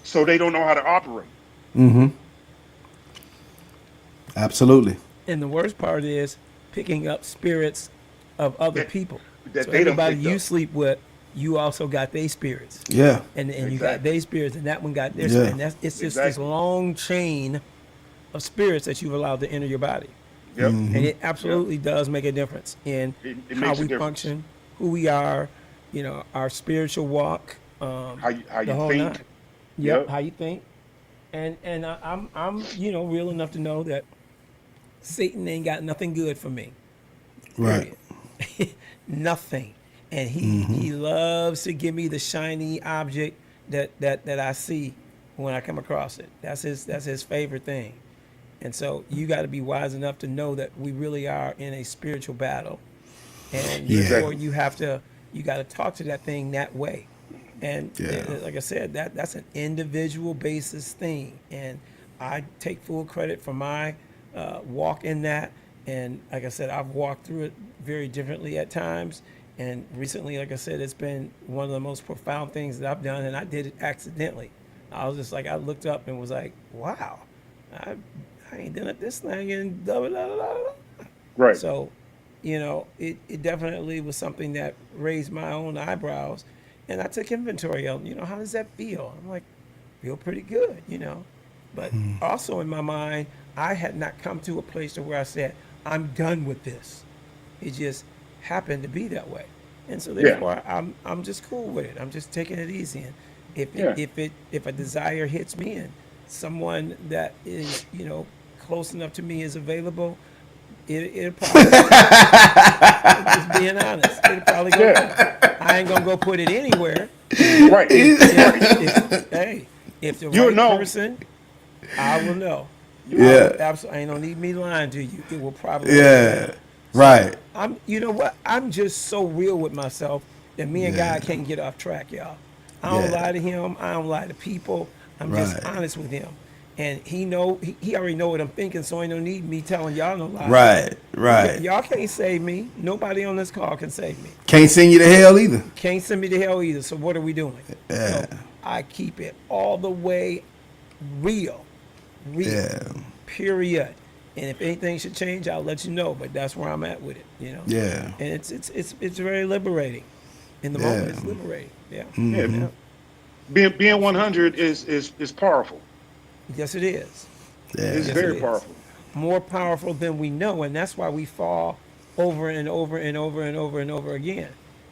C: So they don't know how to operate.
B: Mm-hmm. Absolutely.
A: And the worst part is picking up spirits of other people.
C: that
A: So
C: they don't
A: everybody
C: pick
A: you
C: up.
A: sleep with, you also got their spirits.
B: Yeah.
A: And you got
C: Exactly.
A: their spirits, and that one got their
B: Yeah.
A: spirits. And it's just this
C: Exactly.
A: long chain of spirits that you've allowed to enter your body.
C: Yep.
A: And it absolutely does make a difference in
C: It
A: how
C: makes a
A: we
C: difference.
A: function, who we are, our spiritual walk,
C: How
A: the
C: you
A: whole
C: think.
A: nine. Yep,
C: Yep.
A: how you think. And I'm real enough to know that Satan ain't got nothing good for me.
B: Right.
A: Period. Nothing. And he loves to give me the shiny object that I see when I come across it. That's his favorite thing. And so you got to be wise enough to know that we really are in a spiritual battle. And
B: Yeah.
A: therefore you got to talk to that thing that way. And
B: Yeah.
A: like I said, that's an individual basis thing. And I take full credit for my walk in that. And like I said, I've walked through it very differently at times. And recently, like I said, it's been one of the most profound things that I've done. And I did it accidentally. I was just like, I looked up and was like, wow, I ain't done it this thing and blah, blah, blah, blah, blah.
C: Right.
A: So, it definitely was something that raised my own eyebrows. And I took inventory of, how does that feel? I'm like, feel pretty good, But also in my mind, I had not come to a place to where I said, I'm done with this. It just happened to be that way. And so therefore I'm just cool with it. I'm just taking it easy. And if a desire hits me and someone that is, close enough to me is available, it'll probably just being honest. It'll probably go. I ain't gonna go put it anywhere.
C: Right.
A: If the
C: You'll
A: right
C: know.
A: person, I will know.
B: Yeah.
A: Absolutely. Ain't no need me lying to you. It will probably.
B: Yeah. Right.
A: You know what? I'm just so real with myself that me and God can't get off track, y'all. I don't
B: Yeah.
A: lie to him. I don't lie to people. I'm just
B: Right.
A: honest with him. And he already know what I'm thinking, so ain't no need me telling y'all no lies.
B: Right. Right.
A: Y'all can't save me. Nobody on this call can save me.
B: Can't send you to hell either.
A: Can't send me to hell either. So what are we doing?
B: Yeah.
A: So I keep it all the way real.
B: Yeah.
A: Period. And if anything should change, I'll let you know. But that's where I'm at with it.
B: Yeah.
A: And it's very liberating. In the moment, it's liberating. Yeah.
C: Yeah.
A: Yeah.
C: being 100 is powerful.
A: Yes, it is.
B: Yeah.
C: It's
A: Yes,
C: very
A: it is.
C: powerful.
A: More powerful than we know, and that's why we fall over and over and over and over and over again.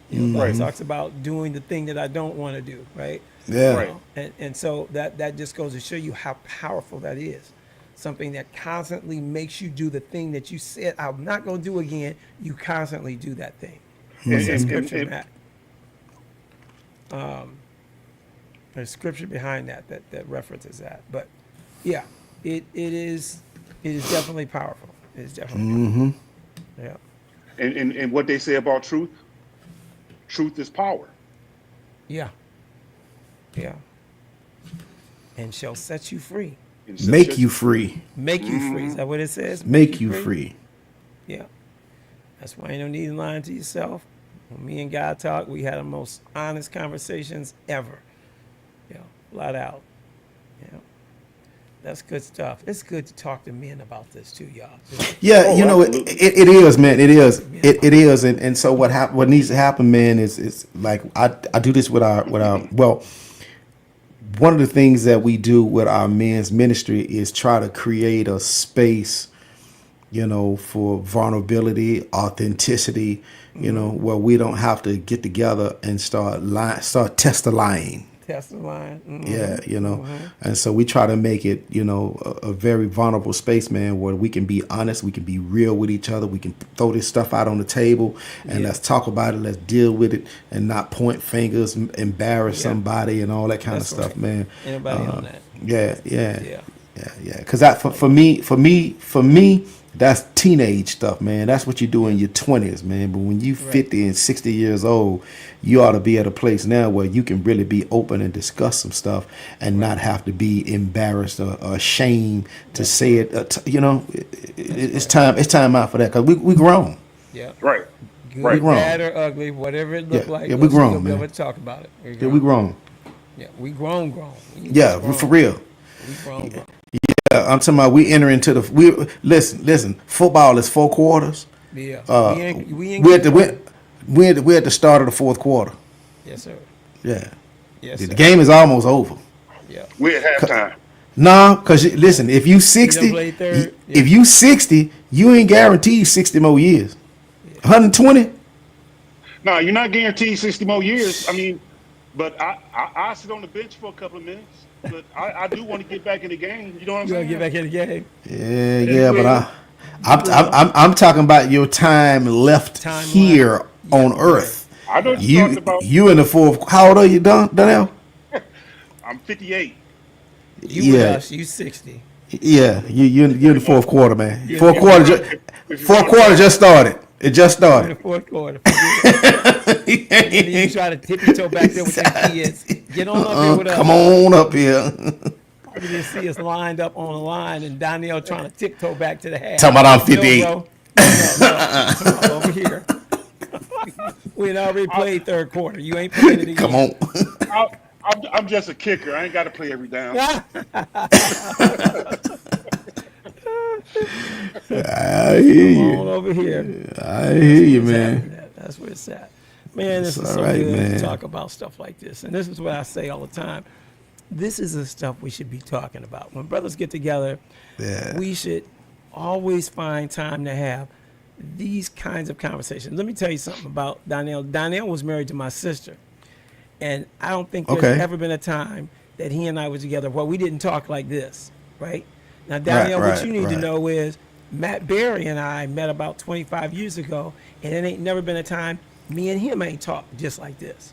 A: You know, the Bible
C: Right.
A: talks about doing the thing that I don't want to do, right?
B: Yeah.
C: Right.
A: And so that just goes to show you how powerful that is. Something that constantly makes you do the thing that you said I'm not going to do again. You constantly do that thing. What's that scripture, Matt? There's scripture behind that references that. But yeah, it is definitely powerful. It is definitely powerful. Yeah.
C: And what they say about truth is power.
A: Yeah. Yeah. And shall set you free.
C: And so
B: Make
C: just-
B: you free.
A: Make you free. Is that what it says?
B: Make you free.
A: Yeah. That's why you don't need to lie to yourself. When me and God talk, we had the most honest conversations ever. Yeah. Flat out. Yeah. That's good stuff. It's good to talk to men about this too, y'all.
B: Yeah,
C: Oh,
B: you know,
C: absolutely.
B: it is, man. It is. It is. And so what needs to happen, man, is like I do this with our well, one of the things that we do with our men's ministry is try to create a space, you know, for vulnerability, authenticity, you know, where we don't have to get together and start test the lying.
A: Test the line. Mhm.
B: Yeah, you know, and so we try to make it, you know, a very vulnerable space, man, where we can be honest, we can be real with each other, we can throw this stuff out on the table, and let's talk about it, let's deal with it, and not point fingers, embarrass somebody, and all that kind
A: That's
B: of stuff,
A: right.
B: man.
A: Anybody on that?
B: Yeah.
A: Yeah.
B: Because that for me, that's teenage stuff, man. That's what you do in your 20s, man. But when you 50 and 60 years old, you ought to be at a place now where you can really be open and discuss some stuff and not have to be embarrassed or ashamed to say it. You know, it's time out for that because we grown.
A: Yeah.
C: Right.
A: Good,
C: Right.
B: grown.
A: bad, or ugly, whatever it looked
B: Yeah.
A: like.
B: Yeah, we grown,
A: we'll be
B: man.
A: able to talk about it.
B: Yeah, we grown.
A: Yeah, we grown. We
B: Yeah,
A: grown.
B: for real.
A: We grown.
B: I'm talking about we enter into listen. Football is 4 quarters.
A: Yeah.
B: We're at the start of the 4th quarter.
A: Yes, sir.
B: Yeah.
A: Yes,
B: The
A: sir.
B: game is almost over.
A: Yeah.
C: We're at halftime.
B: No, because listen, if you 60,
A: play third? Yeah.
B: if you 60, you ain't guaranteed 60 more years. 120?
C: No, you're not guaranteed 60 more years. I mean, but I sit on the bench for a couple of minutes. But I do want to get back in the game. You know what I'm
A: You
C: saying?
A: want to get back in the game?
B: Yeah, but I'm talking about your time left
A: Time
B: here on
A: Yeah,
B: Earth.
C: I know what you're talking about.
B: You in the 4th. How old are you, Donnell?
C: I'm 58.
A: You with us, you 60.
B: Yeah, you're in the 4th quarter, man.
A: Yeah.
B: 4th quarter just started. It just
A: In the
B: started.
A: 4th quarter. And then you try to tip your toe back there with your kids. Get on up here with us.
B: Come on up here.
A: You just see us lined up on the line and Donnell trying to tiptoe back to the half.
B: Talking about I'm 58.
A: No, bro. No. Come on, over here. We had already played 3rd quarter. You ain't playing it again.
B: Come on.
C: I'm just a kicker. I ain't got to play every down.
B: I hear
A: Come
B: you.
A: on over here.
B: I hear you, man.
A: That's where it's at. Man, this
B: It's
A: is so
B: all right,
A: good
B: man.
A: to talk about stuff like this. And this is what I say all the time. This is the stuff we should be talking about. When brothers get together,
B: Yeah.
A: we should always find time to have these kinds of conversations. Let me tell you something about Donnell. Donnell was married to my sister. And I don't think there's
B: Okay.
A: ever been a time that he and I were together where we didn't talk like this, right? Now, Donnell, what you need to
B: right.
A: know is Matt Berry and I met about 25 years ago, and it ain't never been a time me and him ain't talked just like this.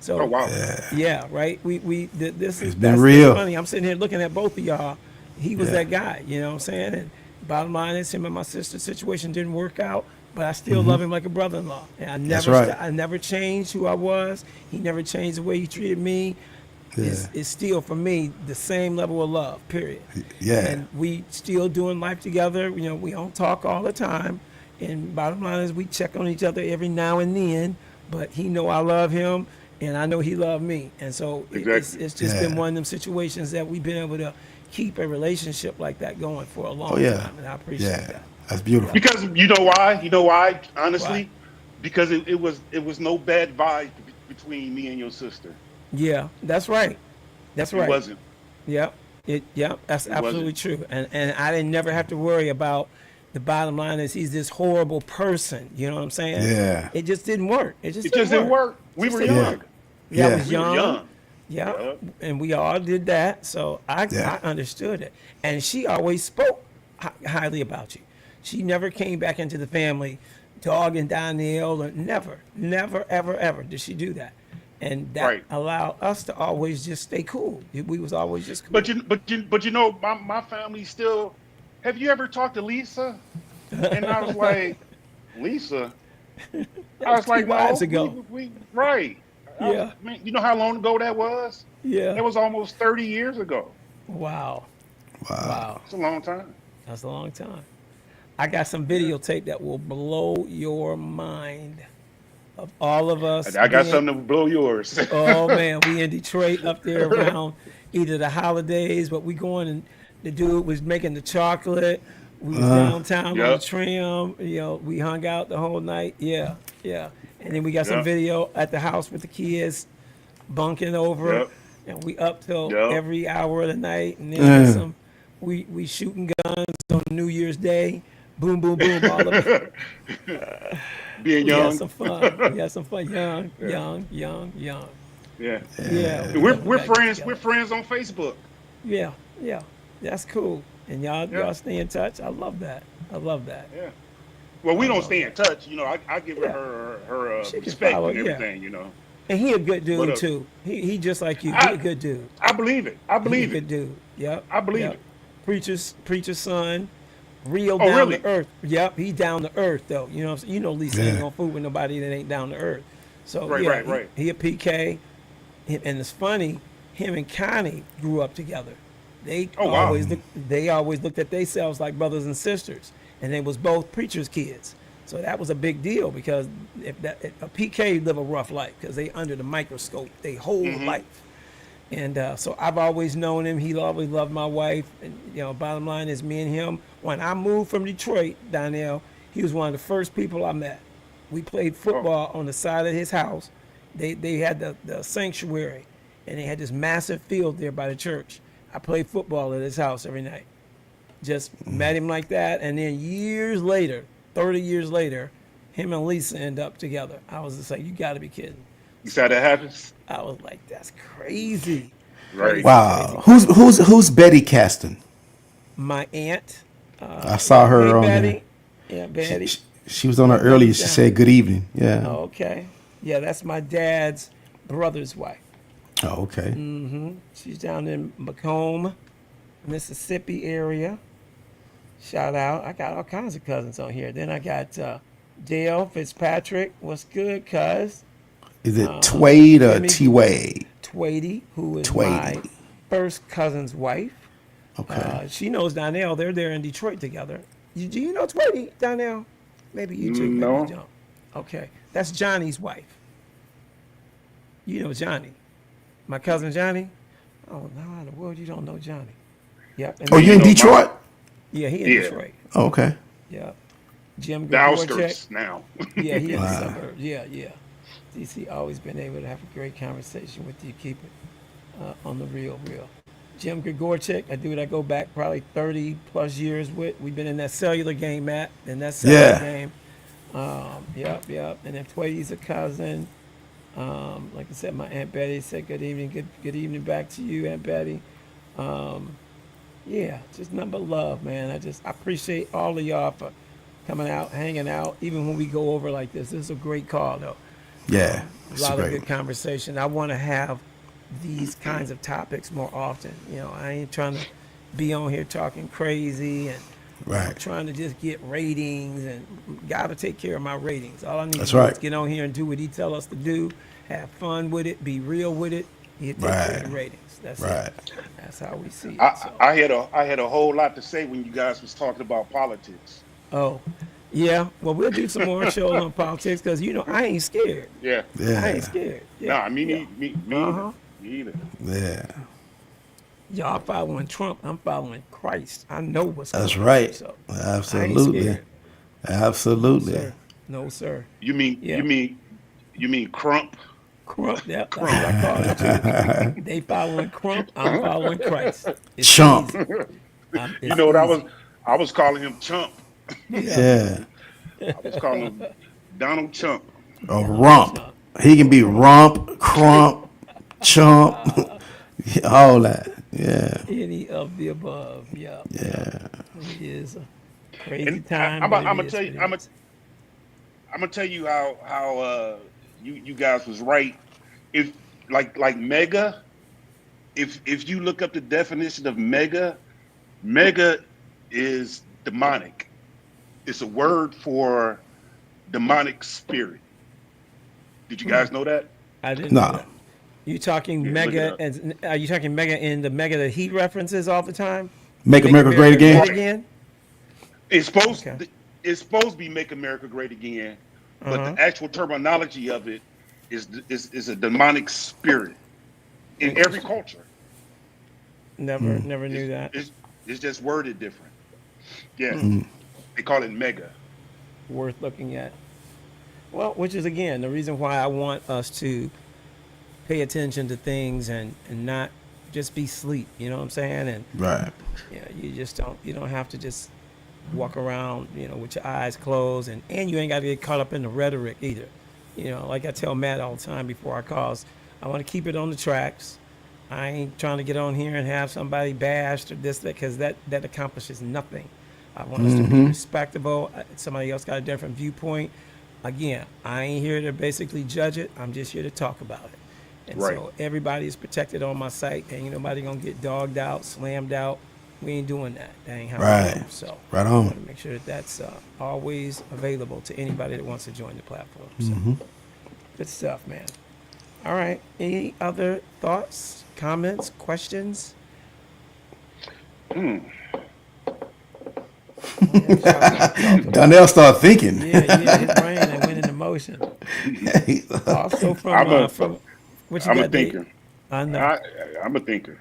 A: So,
C: Oh, wow.
A: yeah, right. This is
B: It's been
A: that's
B: real.
A: funny. I'm sitting here looking at both of y'all. He was that guy, you know what I'm saying? And bottom line is, him and my sister's situation didn't work out, but I still love him like a brother-in-law. And I
B: That's
A: never,
B: right.
A: I never changed who I was. He never changed the way he treated me. It's still for me the same level of love. Period.
B: Yeah.
A: And we still doing life together. You know, we don't talk all the time. And bottom line is, we check on each other every now and then. But he know I love him, and I know he loved me. And so
C: Exactly.
A: it's just
B: Yeah.
A: been one of them situations that we've been able to keep a relationship like that going for a long
B: Oh yeah.
A: time. And I appreciate
B: Yeah.
A: that.
B: That's beautiful.
C: Because you know why? You know why? Honestly,
A: Why?
C: because it was no bad vibe between me and your sister.
A: Yeah, that's right. That's
C: He
A: right.
C: wasn't.
A: Yep. Yep. That's
C: He
A: absolutely
C: wasn't.
A: true. And I didn't never have to worry about the bottom line is he's this horrible person. You know what I'm saying?
B: Yeah.
A: It just didn't work. It just
C: It just
A: didn't
C: didn't
A: work.
C: work. We
A: Just
C: were
A: didn't
B: Yeah.
A: work.
C: young.
A: Yeah, I
B: Yeah.
A: was
C: We were
A: young.
C: young.
A: Yeah.
C: Yeah.
A: And we all did that. So
B: Yeah.
A: I understood it. And she always spoke highly about you. She never came back into the family dogging Donnell or never, ever, ever did she do that. And that
C: Right.
A: allowed us to always just stay cool. We was always just cool.
C: But you know, my family still. Have you ever talked to Lisa? And I was like, Lisa.
A: That
C: I
A: was
C: was like,
A: 2 lives
C: no,
A: ago.
C: we right.
A: Yeah.
C: Man, you know how long ago that was?
A: Yeah.
C: That was almost 30 years ago.
A: Wow.
B: Wow.
A: Wow.
C: It's a long time.
A: That's a long time. I got some videotape that will blow your mind of all of us.
C: I got
A: being-
C: something to blow yours.
A: Oh man, we in Detroit up there around either the holidays, but we going and the dude was making the chocolate. We was downtown on the
C: Yep.
A: tram. You know, we hung out the whole night. Yeah, yeah. And then we got some
C: Yep.
A: video at the house with the kids bunking over,
C: Yep.
A: and we up till
C: Yep.
A: every hour of the night. And then get some, we shooting guns on New Year's Day. Boom, boom, boom. All of it.
C: Being
A: We had
C: young.
A: some fun. We had some fun. Young.
C: Yeah.
A: Yeah.
C: We're
A: Got
C: friends.
A: together.
C: We're friends on Facebook.
A: Yeah, yeah, that's cool. And y'all
C: Yeah.
A: stay in touch. I love that. I love that.
C: Yeah. Well, we don't stay in touch. You know, I give
A: Yeah.
C: her
A: She can
C: respect
A: follow,
C: and
A: yeah.
C: everything. You know,
A: And he a good
C: What
A: dude
C: up?
A: too. He just like you. He
C: I-
A: a good dude.
C: I believe it. I
A: He a
C: believe
A: good
C: it.
A: dude. Yep.
C: I believe
A: yep.
C: it.
A: Preacher's son. Real
C: Oh,
A: down
C: really?
A: to earth. Yep, he down to earth though. You know what I'm saying? You know Lisa ain't
B: Yeah.
A: gonna fool with nobody that ain't down to earth. So
C: Right,
A: yeah,
C: right, right.
A: He a PK. And it's funny, him and Connie grew up together. They
C: Oh, wow.
A: always looked at themselves like brothers and sisters, and they was both preachers' kids. So that was a big deal because if a PK live a rough life because they under the microscope they whole
C: Mm-hmm.
A: life. And so I've always known him. He always loved my wife. And you know, bottom line is me and him. When I moved from Detroit, Donnell, he was one of the first people I met. We played football on the side of his house. They had the sanctuary, and they had this massive field there by the church. I played football at his house every night. Just met him like that, and then years later, 30 years later, him and Lisa end up together. I was just like, you got to be kidding.
C: You see how that happens?
A: I was like, that's crazy.
C: Right.
B: Wow. Who's Betty Caston?
A: My aunt.
B: I saw her
A: Hey,
B: on
A: Betty.
B: there.
A: Yeah, Betty.
B: She was on her earlier. She said good evening. Yeah.
A: Oh, okay. Yeah, that's my dad's brother's wife.
B: Oh, okay.
A: She's down in Macomb, Mississippi area. Shout out. I got all kinds of cousins on here. Then I got Dale Fitzpatrick. What's good, cuz?
B: Is it Twade or
A: Jimmy-
B: T-Wade?
A: Twady, who is
B: Twady.
A: my first cousin's wife.
B: Okay.
A: She knows Donnell. They're there in Detroit together. Do you know Twady, Donnell? Maybe you too.
C: No.
A: Maybe you don't. Okay. That's Johnny's wife. You know Johnny. My cousin Johnny? Oh, no, how in the world you don't know Johnny? Yep. And
B: Oh,
A: then-
B: you in
C: know my-
B: Detroit?
A: Yeah, he in
C: Yeah.
A: Detroit.
B: Oh, okay.
A: Yep. Jim
C: The
A: Grigorchek.
C: outskirts now.
A: Yeah, he in the
B: Wow.
A: suburbs. Yeah, yeah. DC always been able to have a great conversation with you. Keep it on the real. Jim Grigorchek, a dude I go back probably 30 plus years with. We've been in that cellular game, Matt, in that cellular
B: Yeah.
A: game. Yep. And then Twady's a cousin. Like I said, my Aunt Betty said good evening. Good evening back to you, Aunt Betty. Yeah, just number love, man. I appreciate all of y'all for coming out, hanging out, even when we go over like this. This is a great call, though.
B: Yeah.
A: A
B: It's
A: lot of
B: great.
A: good conversation. I want to have these kinds of topics more often. You know, I ain't trying to be on here talking crazy and
B: Right.
A: trying to just get ratings, and got to take care of my ratings. All I need
B: That's
A: to do
B: right.
A: is get on here and do what he tell us to do, have fun with it, be real with it. He'll take care of
B: Right.
A: the ratings. That's
B: Right.
A: it. That's how we see it.
C: I had a whole lot to say when you guys was talking about politics.
A: Oh, yeah. Well, we'll do some more shows on politics because I ain't scared.
C: Yeah.
A: I
B: Yeah.
A: ain't scared. Yeah.
C: Nah, me
A: yeah.
C: neither. Me either.
B: Yeah.
A: Y'all following Trump. I'm following Christ. I know what's
B: That's
A: going
B: right.
A: on. So
B: Absolutely.
A: scared.
B: Absolutely.
A: sir. No, sir.
C: You mean
A: Yeah.
C: you mean Crump?
A: Crump. Yep, that's what I call it too. They following Crump. I'm following Christ. It's
B: Chump.
A: easy.
C: You
A: It's
C: know what
A: easy.
C: I was calling him Chump.
B: Yeah.
C: I was calling him Donald Chump.
B: A rump. He can be rump, crump, chump, all that. Yeah.
A: Any of the above. Yeah.
B: Yeah.
A: It is a crazy
C: And
A: time.
C: I'm
A: but
C: gonna
A: it is
C: tell
A: what
C: you,
A: it is.
C: I'm gonna tell you how you guys was right. If like mega, if you look up the definition of mega, mega is demonic. It's a word for demonic spirit. Did you guys know that?
A: I didn't know
B: No.
A: that. You talking
C: Yeah, look it
A: mega?
C: up.
A: And are you talking mega in the mega that he references all the time?
B: Make America great again.
A: Great again?
C: It's supposed
A: Okay.
C: it's supposed to be make America great again, but
A: Uh-huh.
C: the actual terminology of it is a demonic spirit in every culture.
A: Never knew that.
C: It's just worded different. Yeah, they call it mega.
A: Worth looking at. Well, which is again the reason why I want us to pay attention to things and not just be sleep. You know what I'm saying? And
B: Right.
A: you don't have to just walk around, with your eyes closed, and you ain't got to get caught up in the rhetoric either. Like I tell Matt all the time before our calls, I want to keep it on the tracks. I ain't trying to get on here and have somebody bashed or this, that, because that accomplishes nothing. I want us to be respectable. Somebody else got a different viewpoint. Again, I ain't here to basically judge it. I'm just here to talk about it. And
C: Right.
A: so everybody is protected on my site. Ain't nobody gonna get dogged out, slammed out. We ain't doing that. That ain't how we
B: Right.
A: do. So
B: Right
A: I
B: on.
A: want to make sure that that's always available to anybody that wants to join the platform. So good stuff, man. All right. Any other thoughts, comments, questions?
B: Donnell started thinking.
A: Yeah, his brain and went into motion. Also from what you
C: I'm a
A: got, Dave?
C: thinker.
A: I know.
C: I'm a thinker.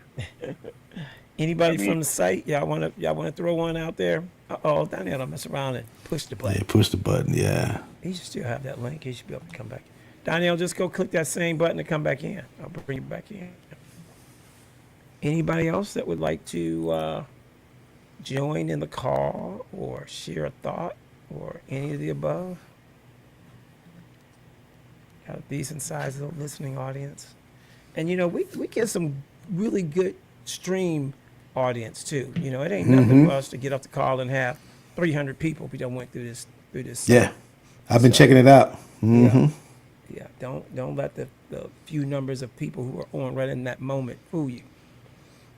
A: Anybody
C: I mean-
A: from the site? Y'all wanna throw one out there? Oh, Daniel, don't mess around and push the button.
B: Yeah, push the button. Yeah.
A: He should still have that link. He should be able to come back. Daniel, just go click that same button to come back in. I'll bring you back in. Anybody else that would like to join in the call or share a thought or any of the above? Got a decent sized little listening audience. And we get some really good stream audience too. It ain't nothing for us to get up the call and have 300 people. We done went through this.
B: Yeah. I've been checking it out.
A: Yeah. Don't let the few numbers of people who are on right in that moment fool you.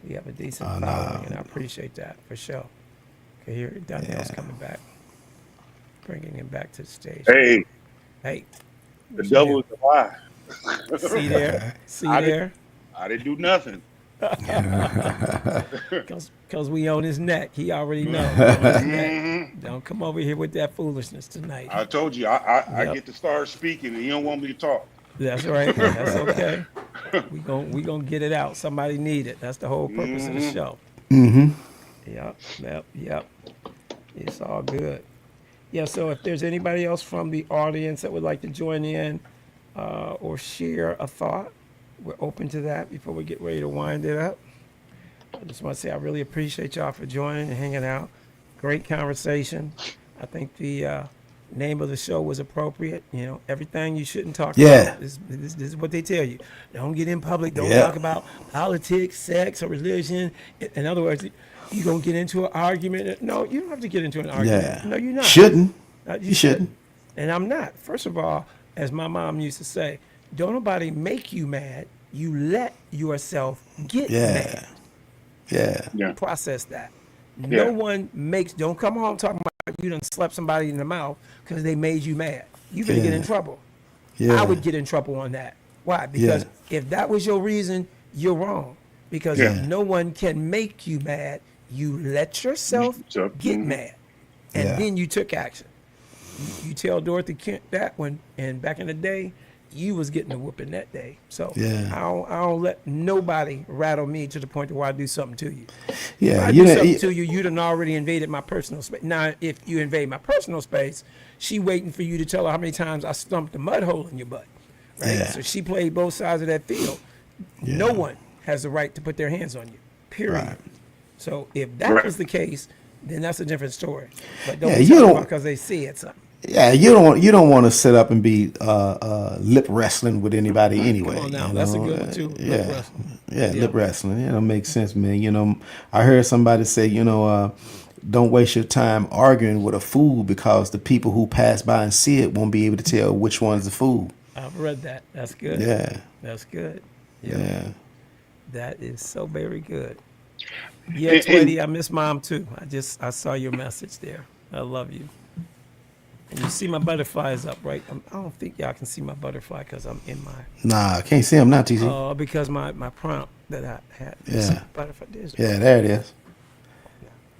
A: We have a decent following, and I appreciate that for sure. Okay, here Daniel's coming back, bringing him back to the stage.
C: Hey,
A: Hey,
C: the devil is a lie.
A: see there,
C: I didn't do nothing.
A: Because we on his neck. He already knows. Don't come over here with that foolishness tonight.
C: I told you, I
A: Yep.
C: get to start speaking, and you don't want me to talk.
A: That's right. That's okay. We gonna get it out. Somebody need it. That's the whole purpose of the show. Yep. It's all good. Yeah. So if there's anybody else from the audience that would like to join in or share a thought, we're open to that before we get ready to wind it up. I just want to say I really appreciate y'all for joining and hanging out. Great conversation. I think the name of the show was appropriate. Everything you shouldn't talk
B: Yeah.
A: about. This is what they tell you. Don't get in public. Don't
B: Yeah.
A: talk about politics, sex, or religion. In other words, you're going to get into an argument. No, you don't have to get into an argument.
B: Yeah.
A: No, you're not.
B: Shouldn't.
A: You
B: You shouldn't.
A: And I'm not. First of all, as my mom used to say, don't nobody make you mad. You let yourself get mad.
B: Yeah.
C: Yeah.
A: Process that.
C: Yeah.
A: No one don't come home talking about you done slept somebody in the mouth because they made you mad. You gonna get in trouble.
B: Yeah.
A: I would get in trouble on that. Why? Because if that was your reason, you're wrong. Because
C: Yeah.
A: no one can make you mad. You let yourself get mad. And
B: Yeah.
A: then you took action. You tell Dorothy Kent that and back in the day, you was getting a whooping that day. So
B: Yeah.
A: I don't let nobody rattle me to the point to where I do something to you. If
B: Yeah.
A: I do something to you, you done already invaded my personal space. Now, if you invade my personal space, she waiting for you to tell her how many times I stumped a mud hole in your butt. right?
B: Yeah.
A: So she played both sides of that field. No one has the right to put their hands on you. Period.
B: Right.
A: So if that
C: Right.
A: was the case, then that's a different story. But don't
B: Yeah,
A: be
B: you
A: talking
B: don't-
A: about because they said something.
B: Yeah, you don't want to sit up and be lip wrestling with anybody anyway.
A: Come on now,
B: you
A: that's a
B: know?
A: good one too. Lip
B: Yeah,
A: wrestling.
B: yeah, lip wrestling. Yeah, that makes sense, man. You know, I heard somebody say, don't waste your time arguing with a fool because the people who pass by and see it won't be able to tell which one's the fool.
A: I've read that. That's good.
B: Yeah,
A: That's good.
B: yeah.
A: That is so very good. Yeah,
C: And-
A: Twitty, I miss mom too. I saw your message there. I love you. And you see my butterflies up, right? I don't think y'all can see my butterfly because I'm in my
B: Nah, I can't see him now, TC.
A: because my prompt that I had.
B: Yeah.
A: Butterfly. There's
B: Yeah, there it is.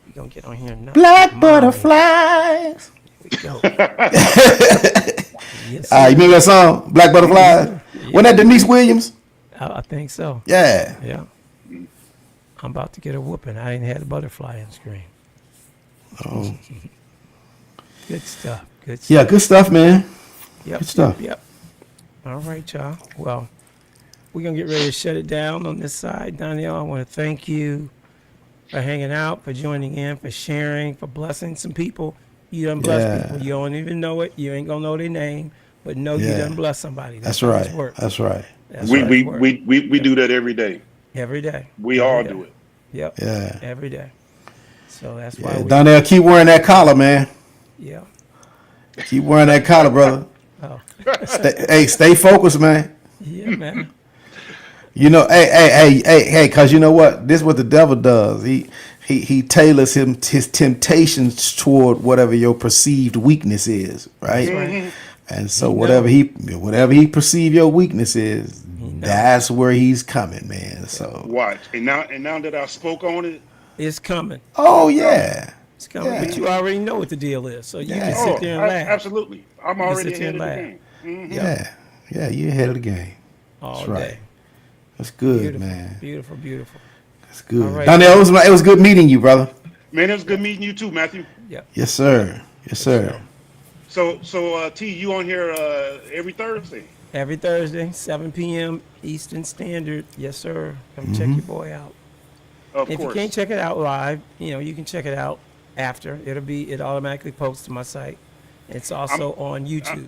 A: we gonna get on here now.
B: Black
A: Mom,
B: butterflies.
A: Here we go. Yes,
B: You remember that song, Black Butterflies? Wasn't that Denise Williams?
A: I think so.
B: Yeah.
A: Yeah. I'm about to get a whooping. I ain't had a butterfly on screen.
B: Oh.
A: Good stuff. Good stuff.
B: Yeah, good stuff, man.
A: Yep,
B: Good stuff.
A: Yep. All right, y'all. Well, we're going to get ready to shut it down on this side. Danielle, I want to thank you for hanging out, for joining in, for sharing, for blessing some people. You done bless
B: Yeah.
A: people. You don't even know it. You ain't going to know their name, but know you
B: Yeah.
A: done bless somebody.
B: That's
A: how
B: right.
A: this works.
B: That's right.
A: That's
C: We
A: how
C: we,
A: this works.
C: we do that every day.
A: Every day.
C: We
A: Every
C: all
A: day.
C: do it.
A: Yep.
B: Yeah.
A: Every day. So that's why
B: Yeah.
A: we.
B: Donnell, keep wearing that collar, man.
A: Yeah.
B: Keep wearing that collar, brother.
A: Oh.
B: Stay focused, man.
A: Yeah, man.
B: You know, hey, cause you know what? This is what the devil does. He tailors his temptations toward whatever your perceived weakness is, right?
A: Right.
B: And so whatever he perceive your weakness is, that's where he's coming, man. So
C: Watch. And now that I spoke on it,
A: It's coming.
B: oh yeah.
A: It's coming.
B: Yeah.
A: But you already know what the deal is. So you
B: Yeah.
A: can sit there and laugh
C: absolutely. I'm
A: can
C: already
A: sit there
C: ahead of the
A: and
C: game.
B: Yeah. Yeah, you ahead of the game.
A: all
B: That's right.
A: day.
B: That's good,
A: Beautiful,
B: man.
A: beautiful, beautiful.
B: That's good.
A: All right.
B: Donnell, it was good meeting you, brother.
C: Man, it was good meeting you too, Matthew.
A: Yep.
B: Yes, sir. Yes, sir.
C: So T, you on here every Thursday?
A: Every Thursday, 7 p.m. Eastern Standard. Yes, sir. Come check your boy out.
C: Of
A: If
C: course.
A: you can't check it out live, you can check it out after. It automatically posts to my site. It's also on YouTube.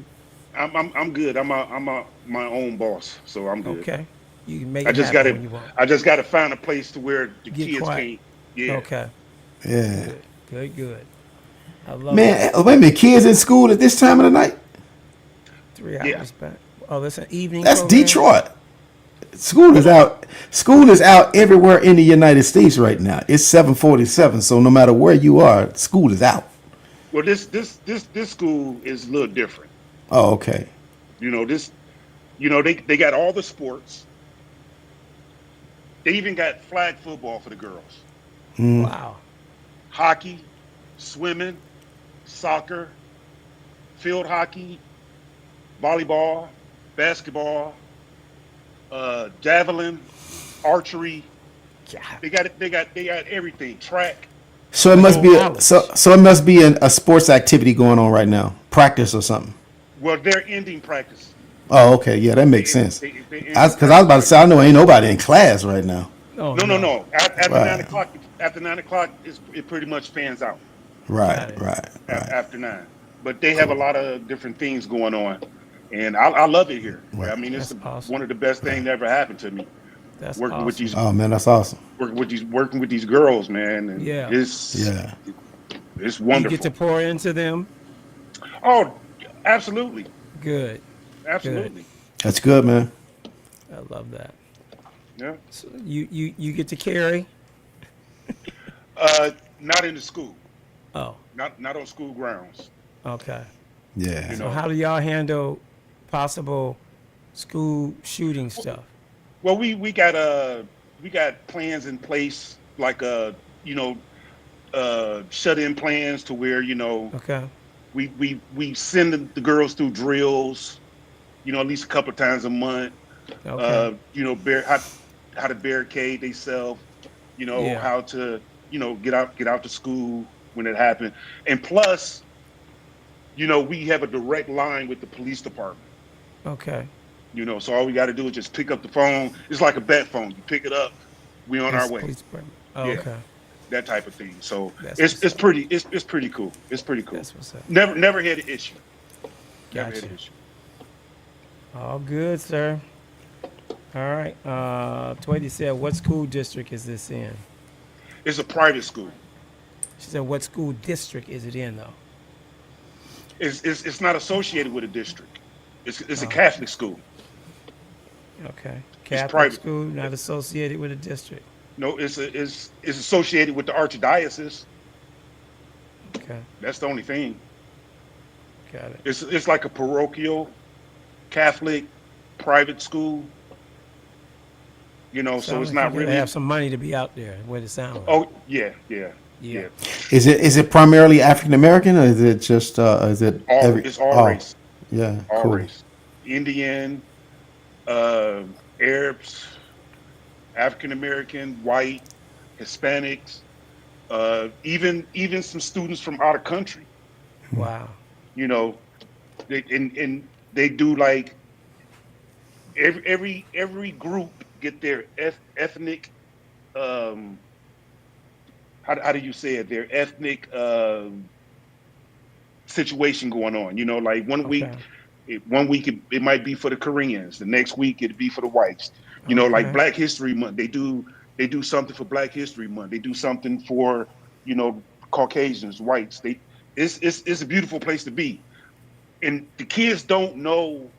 C: I'm good. I'm my own boss, so I'm good.
A: Okay. You can make
C: I
A: it
C: just
A: happen
C: gotta
A: when you want.
C: I just gotta find a place to where the
A: Get
C: kids
A: quiet.
C: can't. Yeah.
A: Okay.
B: Yeah.
A: Good. I love
B: Man,
A: it.
B: wait a minute. Kids in school at this time of the night?
A: 3 hours back. Oh, that's an evening.
B: That's
A: program?
B: Detroit. School is out. School is out everywhere in the United States right now. It's 7:47, so no matter where you are, school is out.
C: Well, this school is a little different.
B: Oh, okay.
C: They got all the sports. They even got flag football for the girls.
A: Wow.
C: Hockey, swimming, soccer, field hockey, volleyball, basketball, javelin, archery.
A: God.
C: They got everything. Track.
B: So it must be
A: College.
B: so it must be a sports activity going on right now, practice or something.
C: Well, they're ending practice.
B: Oh, okay, yeah, that makes sense.
C: They
B: Because I was about to say, I know ain't nobody in class right now.
A: Oh,
C: No. After
B: Right.
C: 9 o'clock, it pretty much fans out.
B: Right.
C: After 9. But they have a lot of different things going on, and I love it here.
B: Right.
C: I mean, it's
A: That's awesome.
C: one of the best things that ever happened to me.
A: That's
C: Working
A: awesome.
C: with these
B: Oh man, that's awesome.
C: working with these girls, man. And
A: Yeah.
C: it's
A: You
C: wonderful.
A: get to pour into them.
C: Oh, absolutely,
A: Good.
C: absolutely.
B: That's good, man.
A: I love that.
C: Yeah.
A: So you get to carry.
C: Not in the school,
A: Oh,
C: not on school grounds.
A: okay.
B: Yeah.
C: You
A: So
C: know.
A: how do y'all handle possible school shooting stuff?
C: Well, we got plans in place, like shut-in plans to where
A: Okay.
C: we send the girls through drills, at least a couple of times a month.
A: Okay.
C: How to barricade themselves,
A: Yeah.
C: how to get out to school when it happened, and plus, we have a direct line with the police department.
A: Okay.
C: So all we got to do is just pick up the phone. It's like a bat phone. You pick it up, we on our way.
A: Police department. Oh,
C: Yeah.
A: okay.
C: That type of thing. So
A: That's
C: it's
A: what's up.
C: pretty it's pretty cool. It's pretty cool.
A: That's what's up.
C: Never had an issue. Never
A: Gotcha.
C: had an issue.
A: All good, sir. All right. Twady said, what school district is this in?
C: It's a private school.
A: She said, what school district is it in, though?
C: It's not associated with a district. It's a
A: Oh.
C: Catholic school.
A: Okay. Catholic
C: private.
A: school, not associated with a district.
C: No, it's associated with the archdiocese.
A: Okay.
C: That's the only thing.
A: Got it.
C: It's like a parochial Catholic private school. So
A: Sound
C: it's
A: like
C: not
A: you gotta
C: really.
A: have some money to be out there. What it sounds like.
C: Oh yeah.
A: Yeah.
B: Is it primarily African American, or is it just
C: It's all race.
B: Yeah,
C: All
B: cool.
C: race. Indian, Arabs, African American, white, Hispanics, even some students from out of country.
A: Wow.
C: They do like every group get their ethnic how do you say it, their ethnic situation going on. Like one week
A: Okay.
C: it might be for the Koreans, the next week it'd be for the whites. Like
A: Okay.
C: Black History Month, they do something for Black History Month. They do something for Caucasians, whites. It's a beautiful place to be, and the kids don't know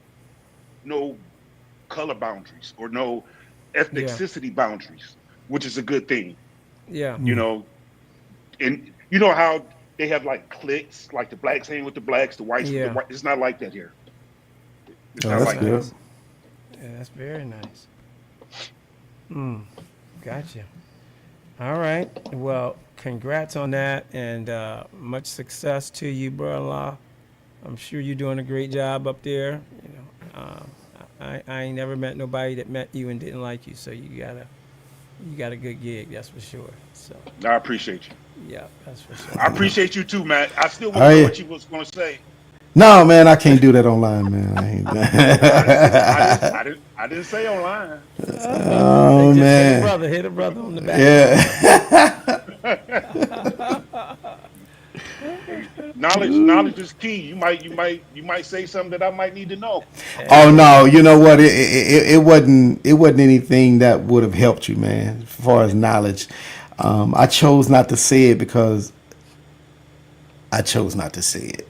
C: no color boundaries or no ethnicity boundaries, which is a good thing.
A: Yeah.
C: And you know how they have like cliques, like the blacks hang with the blacks, the whites with
A: Yeah.
C: the whites. It's not like that here. It's
B: Oh,
C: not
B: that's
C: like
B: good.
C: that.
A: Yeah, that's very nice. Gotcha. All right. Well, congrats on that, and much success to you, brother-in-law. I'm sure you're doing a great job up there. I ain't never met nobody that met you and didn't like you, so you got a good gig, that's for sure. So
C: I appreciate you.
A: yeah, that's for sure.
C: I appreciate you too, Matt. I still want
B: Oh,
C: to know
B: yeah.
C: what you was going to say.
B: No, man, I can't do that online, man.
C: I didn't say online.
B: Oh
A: Just
B: man,
A: hit a brother on the back.
B: yeah.
C: Knowledge is key. You might say something that I might need to know.
B: Oh no, you know what? It wasn't anything that would have helped you, man. As far as knowledge, I chose not to say it because I chose not to say it.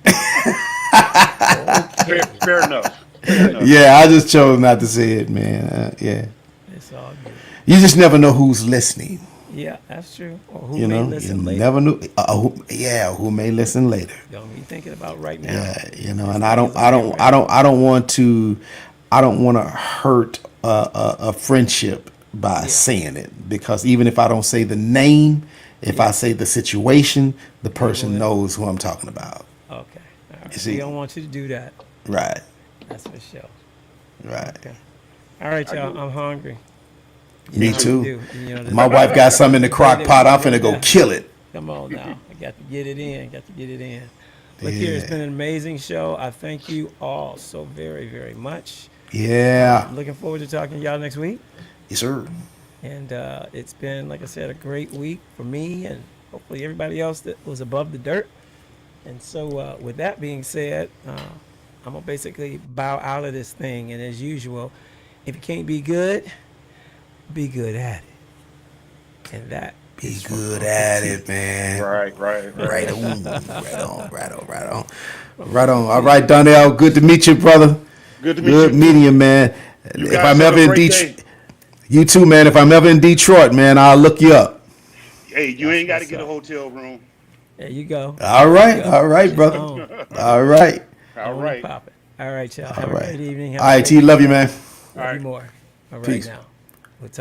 C: Fair enough. Fair enough.
B: Yeah, I just chose not to say it, man. Yeah,
A: It's all good.
B: you just never know who's listening.
A: Yeah, that's true. Or who
B: You
A: may
B: know, you
A: listen later.
B: never knew. Who may listen later.
A: Don't be thinking about right now.
B: Yeah, and I don't want to hurt a friendship by saying it, because even if I don't say the name, if I say the situation, the person knows who I'm talking about.
A: Okay. All right.
B: see-
A: We don't want you to do that.
B: Right,
A: That's for sure.
B: right.
A: Okay. All right, y'all. I'm hungry.
B: Me
A: You know
B: too.
A: what to do. You know,
B: My wife got something in the crock pot. I'm finna go kill it.
A: Come on now. I got to get it in. Look here, it's been an amazing show. I thank you all so very, very much.
B: Yeah.
A: I'm looking forward to talking to y'all next week.
B: Yes, sir.
A: And it's been, like I said, a great week for me and hopefully everybody else that was above the dirt. And so with that being said, I'm going to basically bow out of this thing. And as usual, if you can't be good at it. And that
B: Be
A: is from
B: good
A: Uncle
B: at
A: T.
B: it, man.
C: Right.
B: Right on. All right, Donnell. Good to meet you, brother.
C: Good to meet
B: Good
C: you.
B: meeting you, man.
C: You
B: If
C: guys
B: I'm
C: have
B: ever
C: a
B: in
C: great
B: Detroit,
C: day.
B: you too, man. If I'm ever in Detroit, man, I'll look you up.
C: Hey, you ain't got to
A: what's
C: get a
A: up.
C: hotel room.
A: There you go.
B: All right, brother.
A: On.
B: All right.
C: All
A: On
C: right.
A: Pop it. All right, y'all.
B: All
A: Have a
B: right.
A: great evening. Have
B: All
A: a
B: right,
A: great
B: T. Love you, man.
A: Love you more. All right,
B: Peace.
A: now. We'll talk.